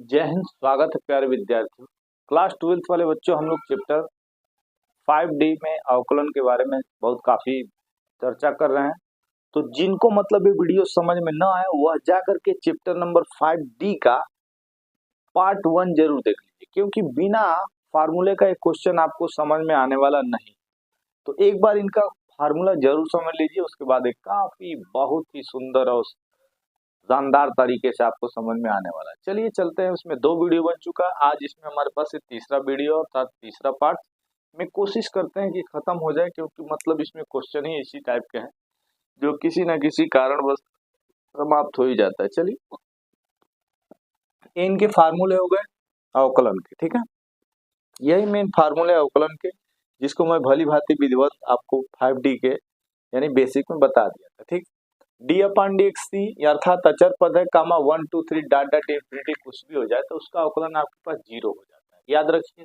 जय हिंद। स्वागत है प्यारे विद्यार्थियों। क्लास 12th वाले बच्चों, हम लोग चैप्टर 5D में अवकलन के बारे में बहुत काफी चर्चा कर रहे हैं। तो जिनको मतलब ये वीडियो समझ में ना आए वह जाकर के चैप्टर नंबर 5D का पार्ट 1 जरूर देख लीजिए, क्योंकि बिना फार्मूले का एक क्वेश्चन आपको समझ में आने वाला नहीं। तो एक बार इनका फार्मूला जरूर समझ लीजिए, उसके बाद एक काफी बहुत ही सुंदर और शानदार तरीके से आपको समझ में आने वाला है। चलिए चलते हैं। उसमें 2 वीडियो बन चुका है, आज इसमें हमारे पास तीसरा वीडियो अर्थात तीसरा पार्ट में कोशिश करते हैं कि खत्म हो जाए, क्योंकि मतलब इसमें क्वेश्चन ही इसी टाइप के हैं जो किसी न किसी कारणवश समाप्त हो ही जाता है। चलिए, इनके फार्मूले हो गए अवकलन के, ठीक है। यही मेन फार्मूले अवकलन के, जिसको मैं भली भांति विधिवत आपको 5D के यानी बेसिक में बता दिया था, ठीक। d/dx अर्थात अचर पद है, कामा 1 2 3 डॉट डॉट इंफिनिटी कुछ भी हो जाए तो उसका अवकलन आपके पास 0 हो जाता है। याद रखिए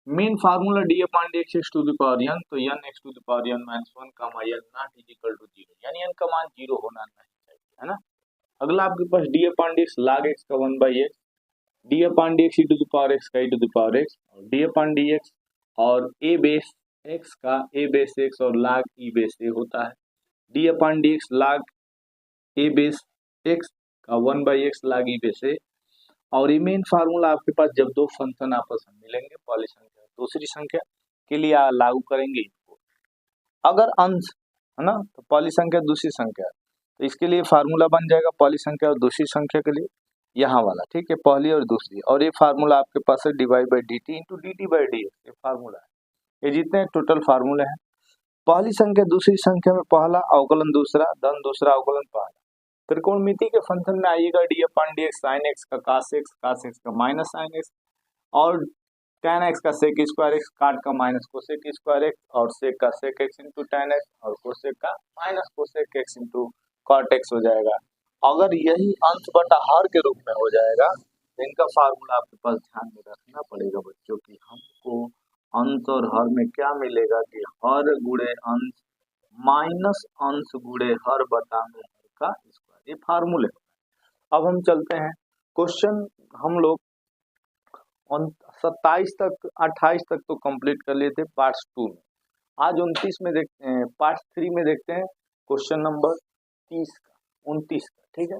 main formula d/dx x to the power n, तो n x to the power n minus 1 comma n naught is equal to 0, यानी n का मान 0 होना नहीं चाहिए, है ना। अगला आपके पास d/dx log x का 1/x, d/dx e to the power x का e to the power x, और d/dx और a बेस x का a बेस x और log e बेस a होता है। d/dx log a base x का 1/x log e base a, और ये मेन फार्मूला आपके पास जब दो फंक्शन आपस में मिलेंगे, पहली संख्या दूसरी संख्या के लिए लागू करेंगे इनको। अगर अंश है ना, तो पहली संख्या दूसरी संख्या, तो इसके लिए फार्मूला बन जाएगा पहली संख्या और दूसरी संख्या के लिए यहाँ वाला, ठीक है, पहली और दूसरी। और ये फार्मूला आपके पास है dy/dt इंटू dt/dx, ये फार्मूला है। ये जितने टोटल फार्मूले हैं, पहली संख्या दूसरी संख्या में पहला अवकलन दूसरा, धन दूसरा अवकलन पहला। त्रिकोणमिति के फंक्शन में आइएगा d/dx sin x का cos x का माइनस sin x, और tan x का sec स्क्वायर x, काट का माइनस कोसेक स्क्वायर x, और sec का sec x into tan x, और कोसेक का minus cosec x into cot x हो जाएगा। अगर यही अंश बटा हर के रूप में हो जाएगा तो इनका फार्मूला आपके पास ध्यान में रखना पड़ेगा बच्चों की। हमको अंश और हर में क्या मिलेगा कि हर गुणे अंश माइनस अंश गुणे हर बटा में हर का स्क्वायर, ये फार्मूले। अब हम चलते हैं क्वेश्चन, हम लोग 27 तक 28 तक तो कंप्लीट कर लिए थे पार्ट 2 में। आज 29 में देखते हैं, पार्ट 3 में देखते हैं क्वेश्चन नंबर 30 का 29 का, ठीक है।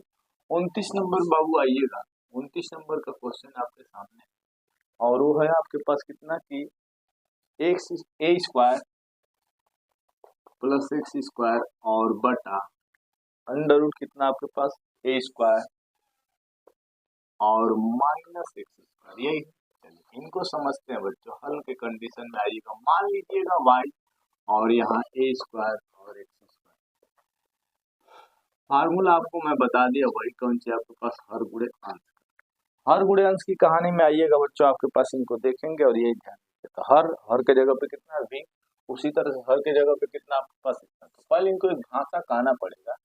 29 नंबर बाबू आइएगा, 29 नंबर का क्वेश्चन आपके सामने, और वो है आपके पास कितना कि एक्स ए स्क्वायर प्लस एक्स स्क्वायर और बटा अंडर रूट कितना आपके पास ए स्क्वायर और माइनस एक्स स्क्वायर, यही। चलिए इनको समझते हैं बच्चों। हल के कंडीशन में आइएगा, मान लीजिएगा y और यहाँ ए स्क्वायर और एक्स स्क्वायर। फार्मूला आपको मैं बता दिया, वही कौन सी आपके पास हर गुणे अंश। हर गुणे अंश की कहानी में आइएगा बच्चों, आपके पास इनको देखेंगे और यही ध्यान रखिएगा। तो हर के जगह पे कितना v, उसी तरह से हर के जगह पे कितना आपके पास इतना। तो पहले इनको एक भाषा कहना पड़ेगा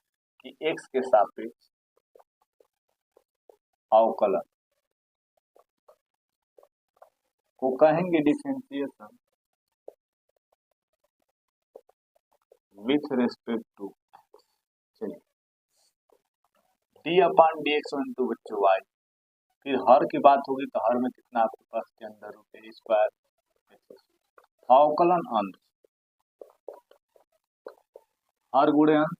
कि x के सापेक्ष अवकलन को कहेंगे डिफरेंशिएशन विथ रेस्पेक्ट टू। चलिए d/dx इंटू बच्चों y, फिर हर की बात होगी तो हर में कितना आपके पास के अंदर रूट ए स्क्वायर, अवकलन अंश हर गुणे अंश,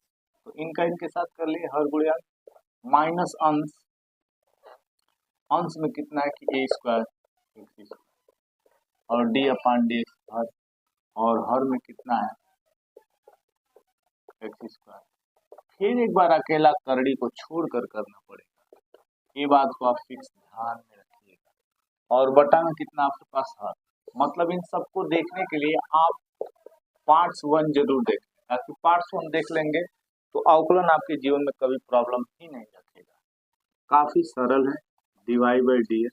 तो इनका इनके साथ कर लिए हर गुणे अंश, माइनस अंश, अंश में कितना है कि ए स्क्वायर और d/dx हर, और हर में कितना है एक्स स्क्वायर। फिर एक बार अकेला करड़ी को छोड़कर करना पड़ेगा, ये बात को आप फिक्स ध्यान में रखिएगा। और बटा में कितना आपके पास हर, मतलब इन सबको देखने के लिए आप पार्ट्स 1 जरूर देखें, ताकि पार्ट्स 1 देख लेंगे तो अवकलन आपके जीवन में कभी प्रॉब्लम ही नहीं रखेगा। काफी सरल है dy/dx।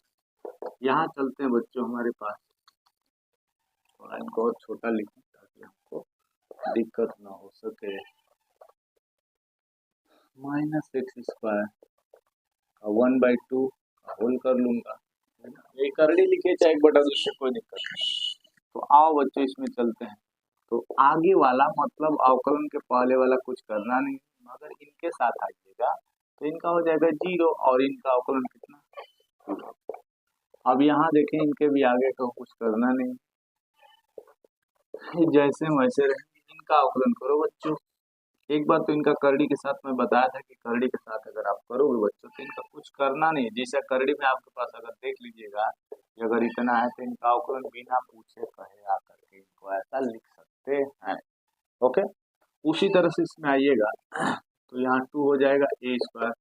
यहाँ चलते हैं बच्चों हमारे पास, थोड़ा इनको और छोटा लिखें ताकि हमको दिक्कत ना हो सके। माइनस एक्स स्क्वायर 1/2 होल कर लूंगा, ये करड़ी लिखे चाहे 1/2 से कोई दिक्कत नहीं। तो आओ बच्चों इसमें चलते हैं। तो आगे वाला मतलब अवकलन के पहले वाला कुछ करना नहीं, मगर इनके साथ आइएगा तो इनका हो जाएगा 0 और इनका अवकलन कितना अब यहाँ देखें, इनके भी आगे को कुछ करना नहीं, जैसे वैसे रहेंगे। इनका अवकलन करो बच्चों। एक बार तो इनका करड़ी के साथ मैं बताया था कि करड़ी के साथ अगर आप करोगे बच्चों तो इनका कुछ करना नहीं। जैसे करड़ी में आपके पास अगर देख लीजिएगा कि अगर इतना है तो इनका अवकलन बिना पूछे कहे आकर के इनको ऐसा लिख सकते हैं। ओके, उसी तरह से इसमें आइएगा तो यहाँ 2 हो जाएगा ए स्क्वायर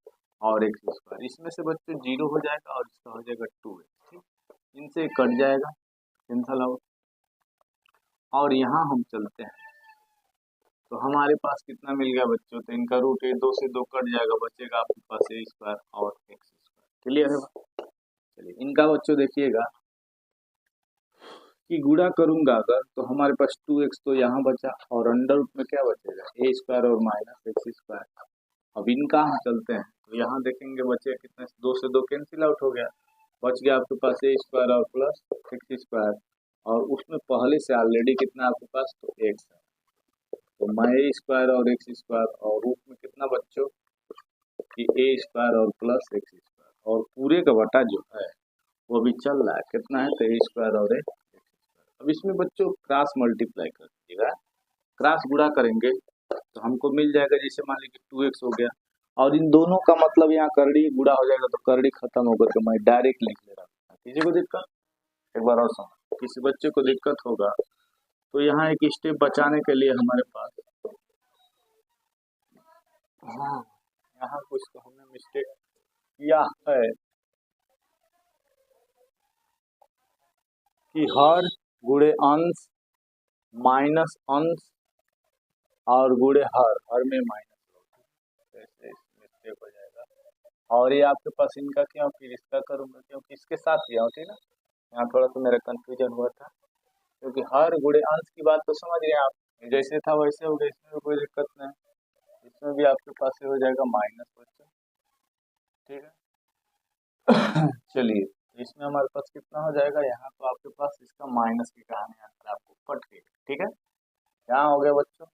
और एक्स स्क्वायर, इसमें से बच्चों 0 हो जाएगा और इसका हो जाएगा 2x। इनसे कट जाएगा, कैंसल आउट। और यहाँ हम चलते हैं तो हमारे पास कितना मिल गया बच्चों, तो इनका रूट ए, 2 से 2 कट जाएगा, बचेगा आपके पास ए स्क्वायर और एक्स स्क्वायर। क्लियर है? चलिए इनका बच्चों देखिएगा कि गुणा करूंगा अगर तो हमारे पास 2x तो यहाँ बचा और अंडर रूट में क्या बचेगा, ए स्क्वायर और माइनस एक्स स्क्वायर। अब इनका हम चलते हैं तो यहाँ देखेंगे बचे कितने, 2 से 2 कैंसिल आउट हो गया, बच गया आपके पास ए स्क्वायर और प्लस एक्स स्क्वायर। और उसमें पहले से ऑलरेडी कितना आपके पास, तो एक्स है, तो मैं ए स्क्वायर और एक्स स्क्वायर और रूट में कितना बच्चों कि ए स्क्वायर और प्लस एक्स स्क्वायर, और पूरे का बटा जो है वो भी चल रहा है, कितना है, तो ए स्क्वायर और एक्स स्क्वायर। अब इसमें बच्चों क्रॉस मल्टीप्लाई कर दीजिएगा, क्रॉस गुणा करेंगे तो हमको मिल जाएगा, जैसे मान लीजिए 2x हो गया और इन दोनों का मतलब यहाँ करड़ी गुणा हो जाएगा तो करड़ी खत्म होकर के मैं डायरेक्ट लिख ले रहा हूँ। किसी को दिक्कत, एक बार और सुनो, किसी बच्चे को दिक्कत होगा तो यहाँ एक स्टेप बचाने के लिए हमारे पास, हाँ यहाँ कुछ तो हमने मिस्टेक किया है कि हर गुणे अंश माइनस अंश और गुणे हर में माइनस, ऐसे मिस्टेक हो जाएगा। और ये आपके पास इनका क्यों, फिर इसका करूंगा क्योंकि इसके साथ किया होती ना, यहाँ थोड़ा सा मेरा कंफ्यूजन हुआ था, क्योंकि हर गुणे अंश की बात तो समझ गए आप, जैसे था वैसे हो गया, इसमें भी कोई दिक्कत नहीं, इसमें भी आपके पास ये हो जाएगा माइनस बच्चों, ठीक है। चलिए इसमें हमारे पास कितना हो जाएगा, यहाँ तो आपके पास इसका माइनस की कहानी आंसर आपको पट गई, ठीक है, यहाँ हो गया बच्चों।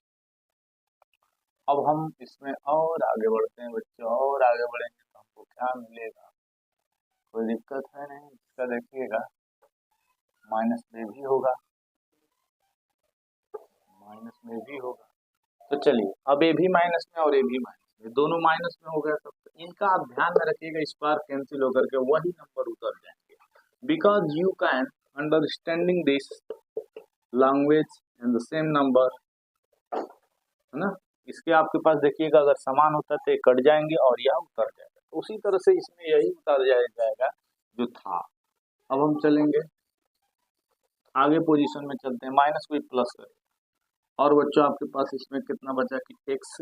अब हम इसमें और आगे बढ़ते हैं बच्चों, और आगे बढ़ेंगे तो हमको क्या मिलेगा, कोई दिक्कत है नहीं, इसका देखिएगा माइनस में भी होगा, माइनस में भी होगा। तो चलिए अब ए भी माइनस में और ए भी माइनस में, दोनों माइनस में हो गया सब, तो इनका आप ध्यान में रखिएगा, इस बार कैंसिल होकर के वही नंबर उतर जाएंगे, because you can understanding this language and the same number, है ना। इसके आपके पास देखिएगा अगर समान होता तो ये कट जाएंगे और यह उतर जाएगा, तो उसी तरह से इसमें यही उतर जाएगा जो था। अब हम चलेंगे आगे पोजीशन में चलते हैं, माइनस को प्लस करें, और बच्चों आपके पास इसमें कितना बचा कि एक्स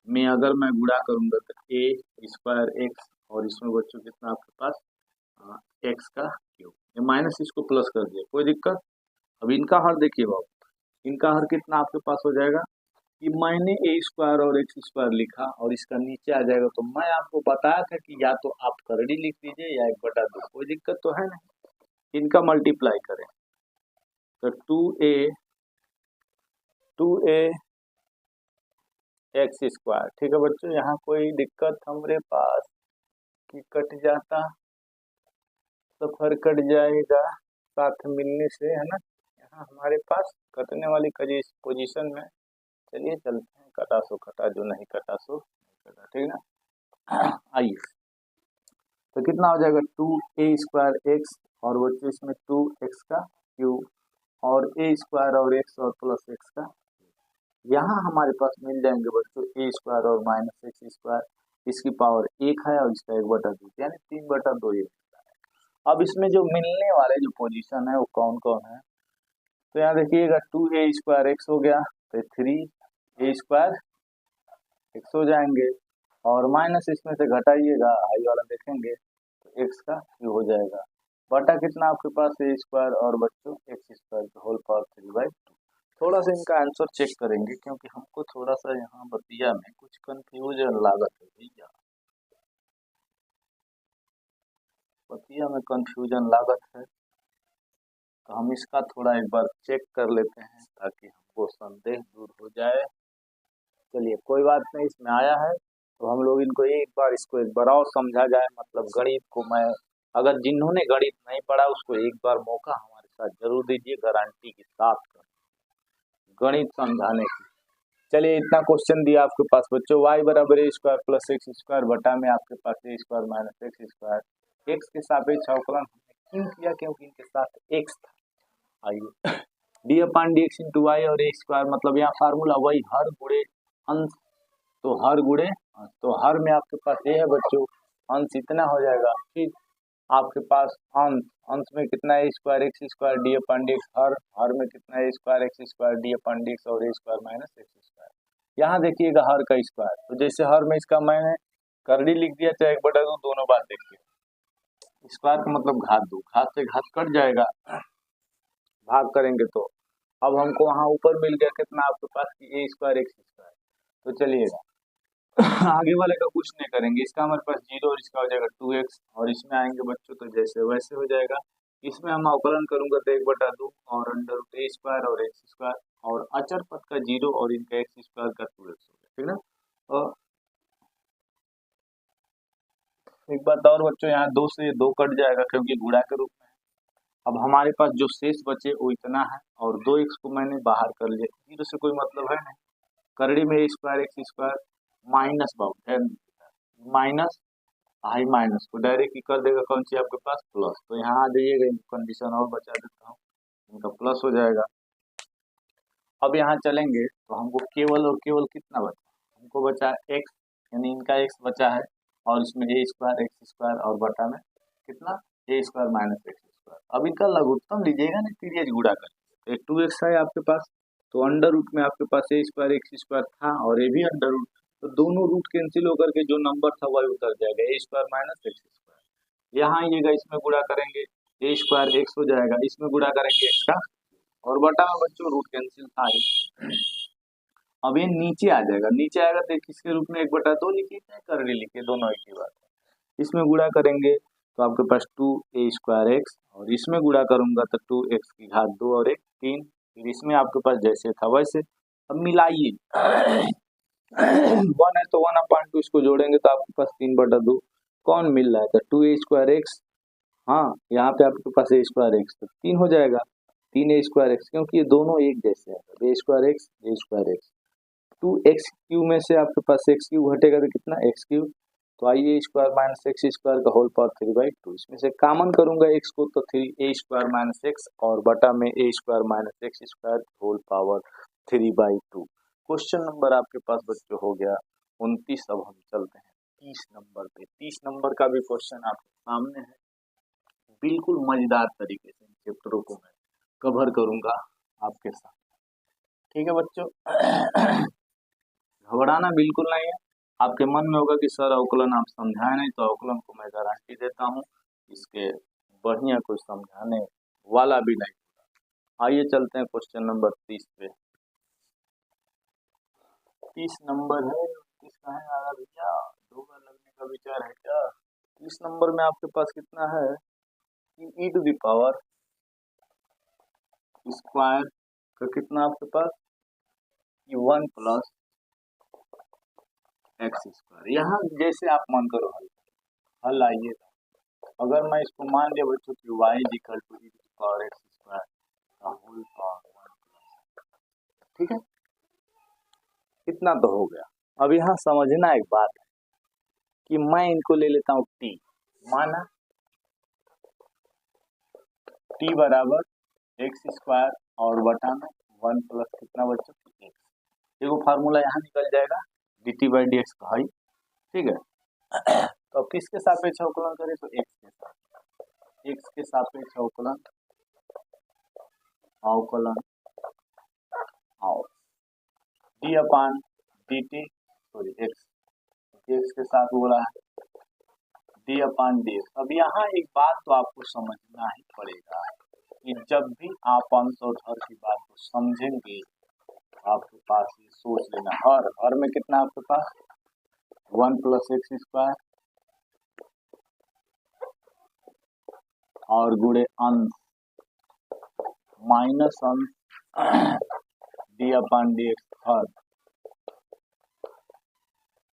में अगर मैं गुणा करूंगा तो ए स्क्वायर एक्स, और इसमें बच्चों कितना आपके पास एक्स का क्यूब, ये माइनस इसको प्लस कर दिया, कोई दिक्कत। अब इनका हर देखिए बाबू, इनका हर कितना आपके पास हो जाएगा कि मैंने ए स्क्वायर और एक्स स्क्वायर लिखा और इसका नीचे आ जाएगा, तो मैं आपको बताया था कि या तो आप करड़ी लिख लीजिए या 1/2, कोई दिक्कत तो है नहीं। इनका मल्टीप्लाई करें तो 2a एक्स स्क्वायर, ठीक है बच्चों, यहाँ कोई दिक्कत हमारे पास कि कट जाता तो फिर कट जाएगा साथ मिलने से, है ना, यहाँ हमारे पास कटने वाली पोजीशन में, चलिए चलते हैं, कटा सो कटा, जो नहीं कटा सो नहीं कटा, ठीक ना। आइए तो कितना हो जाएगा 2a स्क्वायर एक्स, और बच्चों इसमें 2x का क्यूब, और a स्क्वायर और x और प्लस x का, यहाँ हमारे पास मिल जाएंगे बच्चों a स्क्वायर और माइनस एक्स स्क्वायर, इसकी पावर 1 है और इसका 1/2, यानी 3/2 ये मिलता है। अब इसमें जो मिलने वाले जो पोजीशन है वो कौन कौन है, तो यहाँ देखिएगा 2a स्क्वायर एक्स हो गया तो 3a स्क्वायर एक्स हो जाएंगे, और माइनस इसमें से घटाइएगा हाई वाला देखेंगे तो एक्स का क्यूब हो जाएगा, बटा कितना आपके पास ए स्क्वायर और बच्चों एक्स स्क्वायर का होल पावर 3/2। थोड़ा सा इनका आंसर चेक करेंगे क्योंकि हमको थोड़ा सा यहाँ बतिया में कुछ कंफ्यूजन लागत है भैया, बतिया में कंफ्यूजन लागत है, तो हम इसका थोड़ा एक बार चेक कर लेते हैं ताकि हमको संदेह दूर हो जाए। चलिए कोई बात नहीं, इसमें आया है तो हम लोग इनको एक बार और समझा जाए, मतलब गणित को मैं अगर जिन्होंने गणित नहीं पढ़ा उसको एक बार मौका हमारे साथ जरूर दीजिए, गारंटी के साथ गणित समझाने की। चलिए इतना क्वेश्चन दिया आपके पास बच्चों, y बराबर A square plus X square बटा में आपके पास A square minus X square. X के सापेक्ष अवकलन हमने क्यों किया, क्योंकि इनके साथ एक्स था। आइए D upon D X into Y और ए स्क्वायर, मतलब यहाँ फार्मूला वही हर गुणे अंश, तो हर गुणे अंश, तो हर में आपके पास ये है बच्चों अंश इतना हो जाएगा, फिर आपके पास अंश, अंश में कितना है square X square D upon D X, हर में कितना है square X square D upon D X और A square minus X square. यहाँ देखिएगा हर का स्क्वायर, तो जैसे हर में इसका मैंने करड़ी लिख दिया चाहे 1/2, दोनों बात देखिए, स्क्वायर का मतलब घात दो, घात से घात कट जाएगा, भाग करेंगे तो अब हमको वहां ऊपर मिल गया कितना आपके पास की ए स्क्वायर एक्स स्क्वायर। तो चलिएगा आगे वाले का कुछ नहीं करेंगे, इसका हमारे पास 0 और इसका हो जाएगा 2x, और इसमें आएंगे बच्चों तो जैसे वैसे हो जाएगा। इसमें हम अवकलन करूंगा तो 1/2 और अंडर रूट ए स्क्वायर और एक्स स्क्वायर, और अचर पद का 0 और इनका एक्स स्क्वायर का 2x हो गया, ठीक ना। और एक बात और बच्चों, यहाँ 2 से 2 कट जाएगा क्योंकि गुणा के रूप में। अब हमारे पास जो शेष बचे वो इतना है, और 2x को मैंने बाहर कर लिया, 0 से कोई मतलब है नहीं, करड़ी में ए स्क्वायर एक्स स्क्वायर माइनस बहुत है, माइनस आई माइनस को डायरेक्ट कर देगा कौन सी आपके पास प्लस, तो यहाँ आ जाइएगा, कंडीशन और बचा देता हूँ, इनका प्लस हो जाएगा। अब यहाँ चलेंगे तो हमको केवल और केवल कितना बचा, हमको बचा एक्स, यानी इनका एक्स बचा है, और इसमें ए स्क्वायर एक्स स्क्वायर और बटा में कितना ए स्क्वायर माइनस एक्स स्क्वायर। अब इनका लघुत्तम लीजिएगा ना, सीरीज गुणा कर, एक 2x है आपके पास, तो अंडर रूट में आपके पास ए स्क्वायर एक्स स्क्वायर था और ए भी अंडर रूट, तो दोनों रूट कैंसिल होकर के जो नंबर था वही उतर जाएगा ए स्क्वायर माइनस एक्स स्क्वायर। यहाँ आइएगा, इसमें गुणा करेंगे ए स्क्वायर एक्स हो जाएगा, इसमें गुणा करेंगे एक्स का, और बटा में बच्चों रूट कैंसिल था ही। अब ये नीचे आ जाएगा, नीचे आएगा तो किसके रूप में 1/2 लिखिए चाहे करड़ी लिखिए, दोनों एक ही बात है। इसमें गुणा करेंगे तो आपके पास 2a स्क्वायर एक्स, और इसमें गुणा करूंगा तो 2x की घात 2 और 1 3, फिर इसमें आपके पास जैसे था वैसे। अब मिलाइए 1 है तो 1/2 इसको जोड़ेंगे तो आपके पास 3/2 कौन मिल रहा है, तो 2a स्क्वायर एक्स, हाँ यहाँ पे आपके पास a स्क्वायर एक्स, तो 3 हो जाएगा, 3a स्क्वायर एक्स, क्योंकि ये दोनों एक जैसे हैं, a square x a square x. 2x³ में से आपके पास x³ घटेगा तो कितना x³, तो आइए स्क्वायर माइनस एक्स स्क्वायर का होल पावर 3/2, इसमें से कॉमन करूंगा x को तो 3a स्क्वायर माइनस एक्स और बटा में a square minus X square whole power 3/2। Question number आपके पास बच्चों हो गया 29। अब हम चलते हैं 30 नंबर पे। 30 नंबर का भी क्वेश्चन आपके सामने है, बिल्कुल मजेदार तरीके से चैप्टरों को मैं कवर करूंगा आपके साथ, ठीक है बच्चों। घबराना बिल्कुल नहीं है, आपके मन में होगा कि सर अवकलन आप समझाए नहीं, तो अवकलन को मैं गारंटी देता हूँ इसके बढ़िया कोई समझाने वाला भी नहीं। आइए चलते हैं क्वेश्चन नंबर 30 पे। 30 नंबर है, 30 कहाँ आ रहा भैया, 2 बार लगने का विचार है क्या। 30 नंबर में आपके पास कितना है कि e to the power square का कितना आपके पास 1 प्लस एक्स स्क्वायर। यहाँ जैसे आप मन करो हल आइएगा, अगर मैं इसको मान लिया बच्चों की y equal to e to the power X square का होल पावर 1 प्लस, ठीक है, इतना तो हो गया। अब यहाँ समझना एक बात है कि मैं इनको ले लेता हूँ t, माना t बराबर एक्स स्क्वायर और बटा में 1 प्लस कितना बच्चों की एक्स, देखो फार्मूला यहाँ निकल जाएगा dt/dx का है, ठीक है। तो किसके सापेक्ष अवकलन करें तो x के साथ, x के सापेक्ष अवकलन और d/dt सॉरी x के साथ हो रहा है d/dx। अब यहाँ एक बात तो आपको समझना ही पड़ेगा कि जब भी आप अंश और हर की बात को समझेंगे आपके पास ये सोच लेना, हर में कितना आपके पास 1 प्लस एक्स स्क्वायर और गुणे अंश माइनस अंश d/dx हर।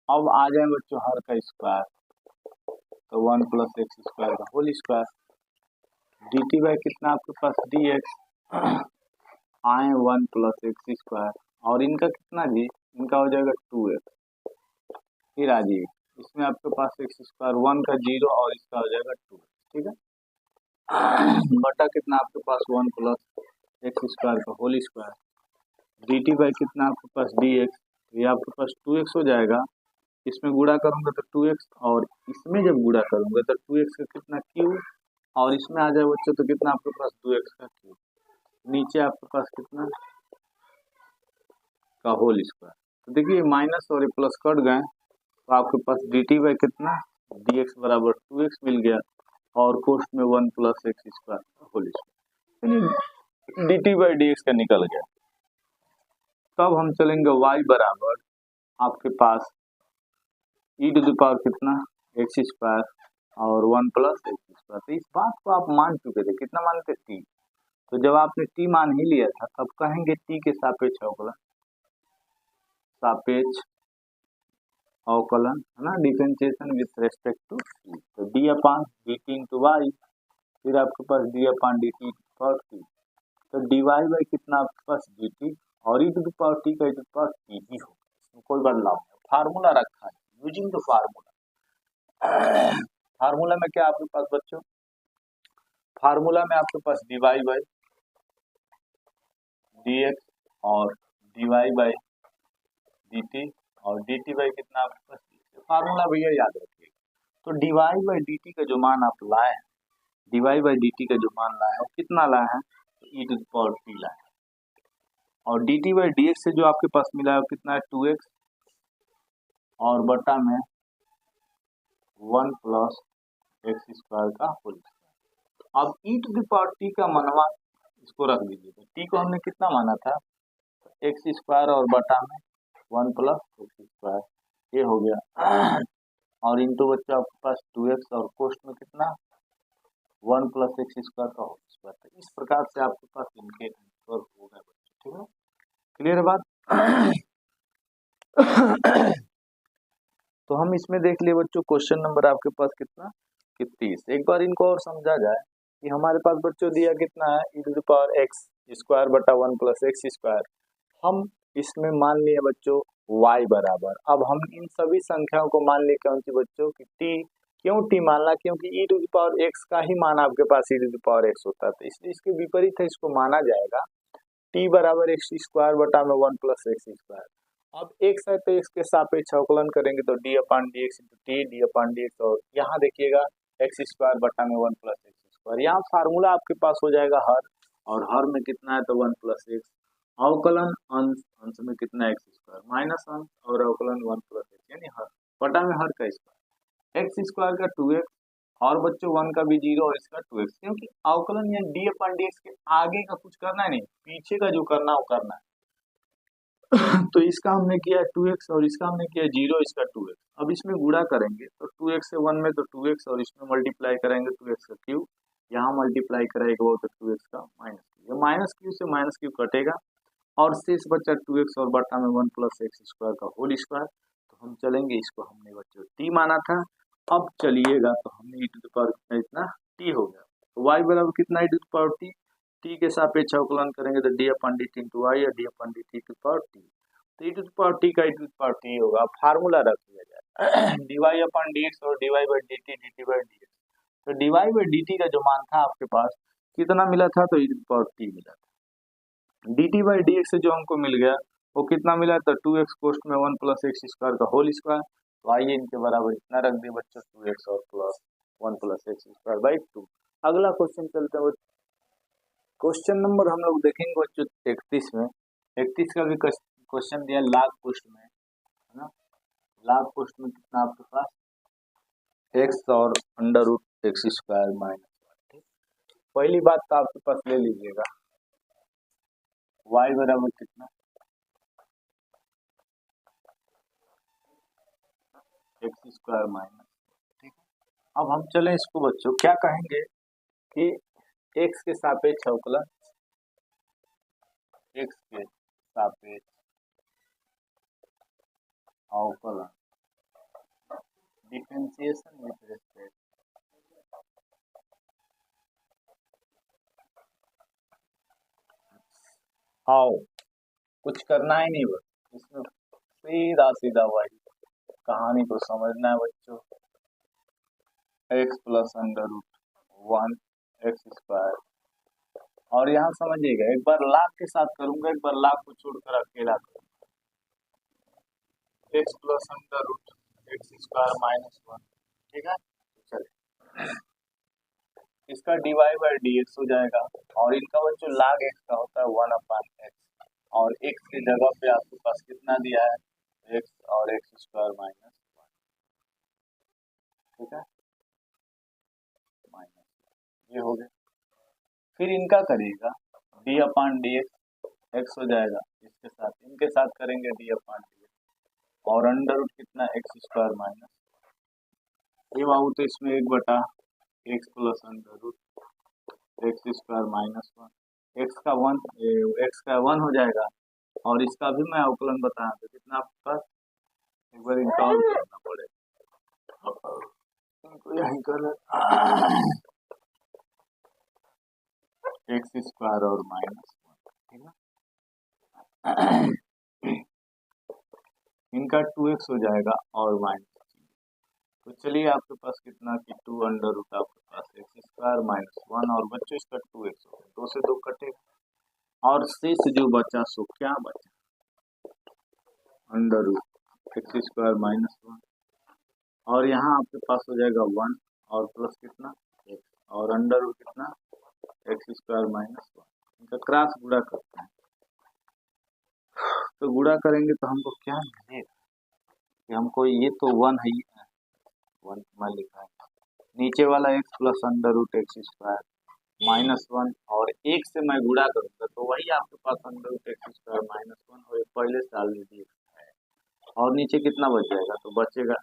अब आ जाए बच्चों हर का स्क्वायर, तो तो 1 प्लस एक्स स्क्वायर का whole square, D T by कितना आपके पास डी एक्स आए 1 प्लस एक्स स्क्वायर, और इनका कितना जी, इनका हो जाएगा 2x, फिर आ जाइए इसमें आपके पास एक्स स्क्वायर 1 का 0 और इसका हो जाएगा 2, ठीक है, बटा कितना आपके पास 1 प्लस एक्स स्क्वायर का whole square, D T by कितना आपके पास डी एक्स, ये आपके पास 2x हो जाएगा, इसमें गुणा करूंगा तो 2x, और इसमें जब गुणा करूंगा तो 2x का कितना क्यूब, और इसमें आ जाए बच्चों तो कितना आपके पास 2x का क्यूब, नीचे आपके पास कितना का होल स्क्वायर। तो देखिए माइनस और प्लस कट गए, तो आपके पास डी टी बाई कितना डी एक्स बराबर 2x मिल गया, और कोष्ट में 1 plus X square whole square, D T by D X का निकल गया। तब हम चलेंगे y बराबर आपके पास ई टू द पावर कितना एक्स स्क्वायर और 1 प्लस एक्स स्क्वायर। तो इस बात को आप मान चुके थे, कितना मानते टी, तो जब आपने टी मान ही लिया था तब कहेंगे टी के सापेक्ष अवकलन, सापेक्ष अवकलन है ना, differentiation with respect to T, तो D upon D T into Y, फिर आपके पास D upon D T power T, तो डी वाई बाई कितना आपके पास डी टी, और E to the power T का E to the power T ही होगा, इसमें कोई बदलाव नहीं, फार्मूला रखा है यूजिंग द फार्मूला। फार्मूला में क्या आपके पास बच्चों, फार्मूला में आपके पास D Y by D X और D Y by D T और डी टी बाई कितना आपके पास, फार्मूला भैया याद रखिएगा। तो D Y by D T का जो मान आप लाए हैं, D Y by D T का जो मान लाए हैं कितना लाए हैं, E to the power T लाए हैं, और D T by D X से जो आपके पास मिला है कितना है 2x, और बटा में 1 प्लस एक्स स्क्वायर का होल स्क्वायर। अब ई टू द पावर टी का मनवा इसको रख दीजिए, तो टी को हमने कितना माना था, एक्स स्क्वायर और बटा में 1 प्लस एक्स स्क्वायर, ये हो गया, और इनटू बच्चा आपके पास 2x और कोष्ट में कितना 1 प्लस एक्स स्क्वायर का होल स्क्वायर। तो इस प्रकार से आपके पास इनके आंसर हो गए बच्चे, ठीक है, क्लियर है बात। तो हम इसमें देख लिए बच्चों क्वेश्चन नंबर आपके पास कितना कि 30। एक बार इनको और समझा जाए कि हमारे पास बच्चों दिया कितना है E to the power X square बटा 1 प्लस एक्स स्क्वायर, हम इसमें मान लिए बच्चों y बराबर, अब हम इन सभी संख्याओं को मान लिए कौन सी बच्चों की t, क्यों t मानना, क्योंकि ई टू द पावर एक्स का ही मान आपके पास E to the power x होता है, तो इसलिए इसके विपरीत है, इसको माना जाएगा t बराबर एक्स स्क्वायर बटा में 1 प्लस एक्स स्क्वायर। अब एक्स है तो एक्स के सापेक्ष अवकलन करेंगे तो D upon D X into T, D upon D X, और यहाँ देखिएगा एक्स स्क्वायर बटा में 1 प्लस एक्स स्क्वायर, यहाँ फार्मूला आपके पास हो जाएगा हर, और हर में कितना है तो 1 प्लस एक्स, अवकलन अंश, अंश में कितना एक्स स्क्वायर माइनस अंश, और अवकलन 1 प्लस एक्स, यानी हर बटा में हर का स्क्वायर, एक्स स्क्वायर का 2x, और बच्चों 1 का भी 0 और इसका 2x, क्योंकि अवकलन यानी डी अपान डी एक्स के आगे का कुछ करना है नहीं, पीछे का जो करना वो करना है। तो इसका हमने किया 2x और इसका हमने किया 0, इसका 2x, अब इसमें गुणा करेंगे तो 2x से 1 में तो 2x, और इसमें मल्टीप्लाई करेंगे 2x का क्यूब, यहाँ मल्टीप्लाई करेगा वो तो 2x का माइनस क्यूब, माइनस क्यूब से माइनस क्यूब कटेगा, और शेष बचा 2x और बटा में 1 प्लस एक्स स्क्वायर का होल स्क्वायर। तो हम चलेंगे, इसको हमने बच्चों t माना था, अब चलिएगा तो हमने e टू द पावर इतना t हो गया, तो y बराबर कितना e to the power t, t के सापेक्ष अवकलन करेंगे तो D upon D T into Y, या D upon D T to power T, तो E to the power T का E to the power T होगा, फार्मूला रख दिया जाए D Y upon D X और D Y by D T, D T by D X, तो D Y by D T का जो मान था आपके पास कितना मिला था, तो E to the power T मिला था, D T by D X से जो हमको मिल गया वो कितना मिला, तो 2x कोष्ट में 1 प्लस एक्स स्क्वायर का होल स्क्वायर, तो आइए इनके बराबर इतना रख दिए बच्चों 2x और plus 1 plus X square by 2। अगला क्वेश्चन चलते हैं, क्वेश्चन नंबर हम लोग देखेंगे बच्चों 31 में, 31 का भी क्वेश्चन दिया लाभ पुष्ट में, है ना, लाभ पुष्ट में कितना आपके पास x और under root X square minus 1, ठीक। पहली बात तो आपके पास ले लीजिएगा y बराबर कितना एक्स स्क्वायर माइनस, ठीक है। अब हम चले इसको बच्चों क्या कहेंगे कि x के सापेक्ष अवकलन, x के सापेक्ष अवकलन डिफरेंशिएशन विथ रेस्पेक्ट हाउ, कुछ करना ही नहीं, बस इसमें सीधा सीधा वही कहानी को समझना है बच्चों। X plus under root 1 x²। और यहाँ समझिएगा, एक बार लाख के साथ करूंगा, एक बार लाख को छोड़कर अकेला करूंगा। X plus under root x² - 1, ठीक है। चलिए, इसका dy बाई dx हो जाएगा, और इनका वो जो log x का होता है 1/x, और x की जगह पे आपके पास कितना दिया है, x और x² - 1, ठीक है, माइनस, ये हो गया। फिर इनका करिएगा d/dx, x हो जाएगा, इसके साथ इनके साथ करेंगे d/dx, और अंडर रूट कितना x² - ये बाबू तो इसमें 1/x plus under root x² - 1, x का 1 हो जाएगा, और इसका भी मैं अवकलन बताया था कितना आपके पास, एक बार इनका और करना पड़ेगा, इनको यही कर x² और -1, ठीक है। इनका 2x हो जाएगा और माइनस, तो चलिए आपके पास कितना कि 2 अंडर रूट आपके पास x² - 1, और बच्चों इसका 2x हो गया, 2 से 2 कटेगा, और शेष जो बचा सो क्या बचा, अंडर रूट x² - 1, और यहाँ आपके पास हो जाएगा 1 और प्लस कितना x, और अंडर रूट कितना x² - 1, इनका क्रॉस गुणा करते हैं, तो गुणा करेंगे तो हमको क्या मिलेगा कि हमको ये तो 1 है, 1 में लिखा है, नीचे वाला x plus under root x² - 1, और 1 से मैं गुणा करूंगा तो वही आपके पास अंडर रूट x² - 1, और ये पहले से ऑलरेडी है, और नीचे कितना बच जाएगा, तो बचेगा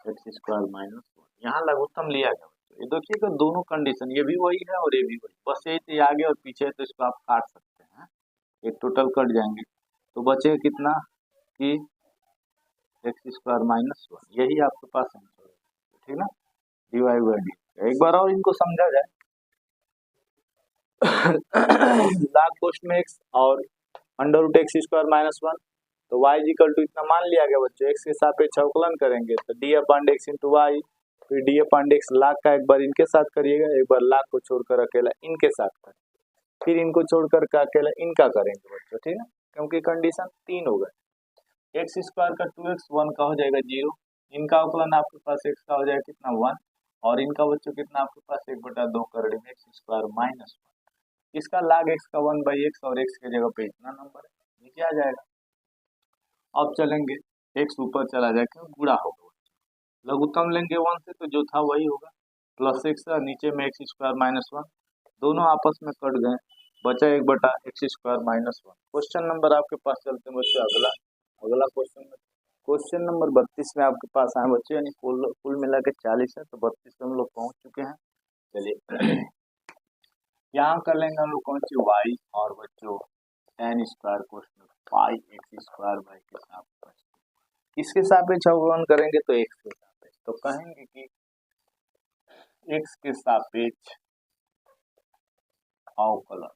x² - 1, यहाँ लघुत्तम लिया गया। ये देखिएगा दोनों कंडीशन, ये भी वही है और ये भी वही, बस यही तो आगे और पीछे है, तो इसको आप काट सकते हैं, ये टोटल कट जाएंगे, तो बचेगा कितना कि x² - 1, यही आपके पास आंसर है, ठीक ना, dy/d। एक बार और इनको समझा जाए, लाख कोष्ठ में x और अंडर रूट x² - 1, तो y = इतना मान लिया गया बच्चों, x के सापेक्ष अवकलन करेंगे तो d/x × y, फिर d/x लाख का एक बार इनके साथ करिएगा, एक बार लाख को छोड़कर अकेला इनके साथ करें, फिर इनको छोड़कर का अकेला इनका करेंगे बच्चों, ठीक है, क्योंकि कंडीशन 3 हो गए, x² का 2x 1 का हो जाएगा 0, इनका अवकलन आपके पास x का हो जाएगा कितना 1, और इनका बच्चों कितना आपके पास 1/2 कर देंगे x² - 1, इसका log x का 1/x, और x की जगह पे इतना नंबर है, नीचे आ जाएगा। अब चलेंगे x ऊपर चला जाए क्यों गुणा होगा, लघुत्तम लेंगे 1 से तो जो था वही होगा, प्लस x नीचे में x² - 1, दोनों आपस में कट गए, बचा 1/x² - 1। क्वेश्चन नंबर आपके पास चलते हैं बच्चों, अगला क्वेश्चन नंबर 32 में आपके पास आए बच्चों, यानी कुल मिला के 40 है, तो 32 में हम लोग पहुंच चुके हैं। चलिए यहाँ कर लेंगे हम लोग कौन सी y, और बच्चों tan स्क्वायर कोष्ठ पाई x² के सापेक्ष, किसके सापेक्ष अवकलन करेंगे तो x के सापेक्ष, तो कहेंगे कि x के सापेक्ष अवकलन,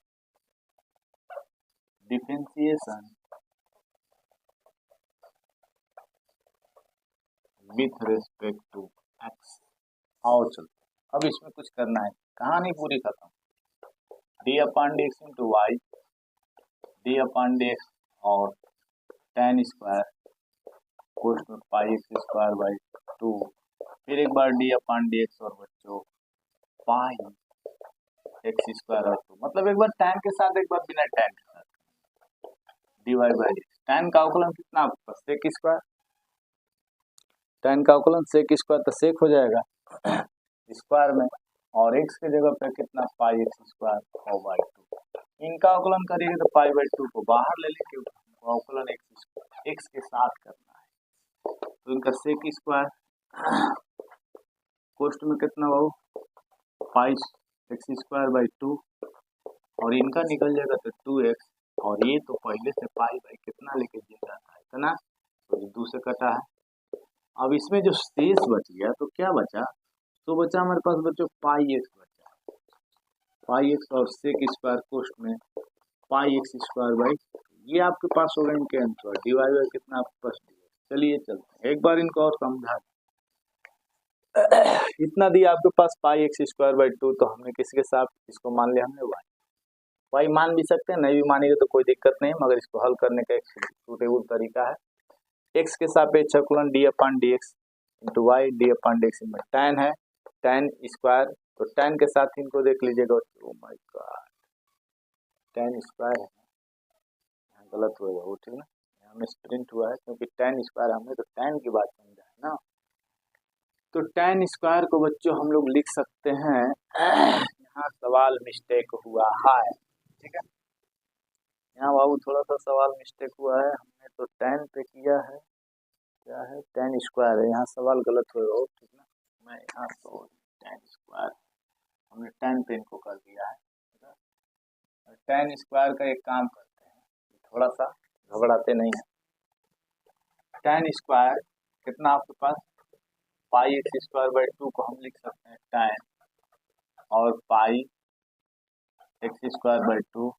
differentiation with respect to x। आओ चलते, अब इसमें कुछ करना है, कहानी पूरी खत्म, d/dx × y, d/dx और tan स्क्वायर कोष्ठ में पाई x² / 2, फिर एक बार d/dx और बच्चों पाई x² और 2, मतलब एक बार tan के साथ एक बार बिना tan के साथ dy/dx, tan का अवकलन कितना आपके पास sec², tan का अवकलन sec² तो sec हो जाएगा स्क्वायर में, और x की जगह पे कितना पाई x² और 2, इनका अवकलन करिएगा तो पाई/2 को बाहर ले लेंगे, अवकलन x के साथ करना है, तो इनका sec² कोष्ठ में कितना हो पाई x² / 2, और इनका निकल जाएगा तो 2x, और ये तो पहले से पाई बाई कितना लेके दिया जाता है इतना, तो ये 2 से कटा है। अब इसमें जो शेष बच गया तो क्या बचा, तो बचा हमारे पास बच्चों पाई x बचा, पाई x और sec² कोष्ठ में पाई एक्स स्क्वायर बाई, ये आपके पास होगा इनके आंसर। डीवाई बाई कितना आपके पास डी। चलिए चलते हैं एक बार इनको और समझा। इतना दिया आपके पास पाई एक्स स्क्वायर बाई 2, तो हमने किसके साथ इसको मान लिया, हमने वाई। वाई मान भी सकते हैं, नहीं भी मानेंगे तो कोई दिक्कत नहीं, मगर इसको हल करने का एक सूटेबल तरीका है। एक्स के सापेक्ष अवकलन D upon D X into Y, D upon D X में tan है, tan स्क्वायर, तो tan के साथ इनको देख लीजिएगा। Oh my God, tan square है, यहाँ गलत हो गया वो, ठीक ना, यहाँ में प्रिंट हुआ है क्योंकि tan स्क्वायर हमने तो tan की बात समझा है ना। तो tan स्क्वायर को बच्चों हम लोग लिख सकते हैं, यहाँ सवाल मिस्टेक हुआ है, ठीक है, यहाँ बाबू थोड़ा सा सवाल मिस्टेक हुआ है, हमने तो tan पे किया है, क्या है tan स्क्वायर है, यहाँ सवाल गलत हो, ठीक ना। मैं यहाँ तो tan स्क्वायर हमने tan पे इनको कर दिया है। tan स्क्वायर का एक काम करते हैं, थोड़ा सा घबराते नहीं है। tan स्क्वायर कितना आपके पास, पाई एक्स स्क्वायर बाई 2 को हम लिख सकते हैं tan, और पाई एक्स स्क्वायर बाई 2,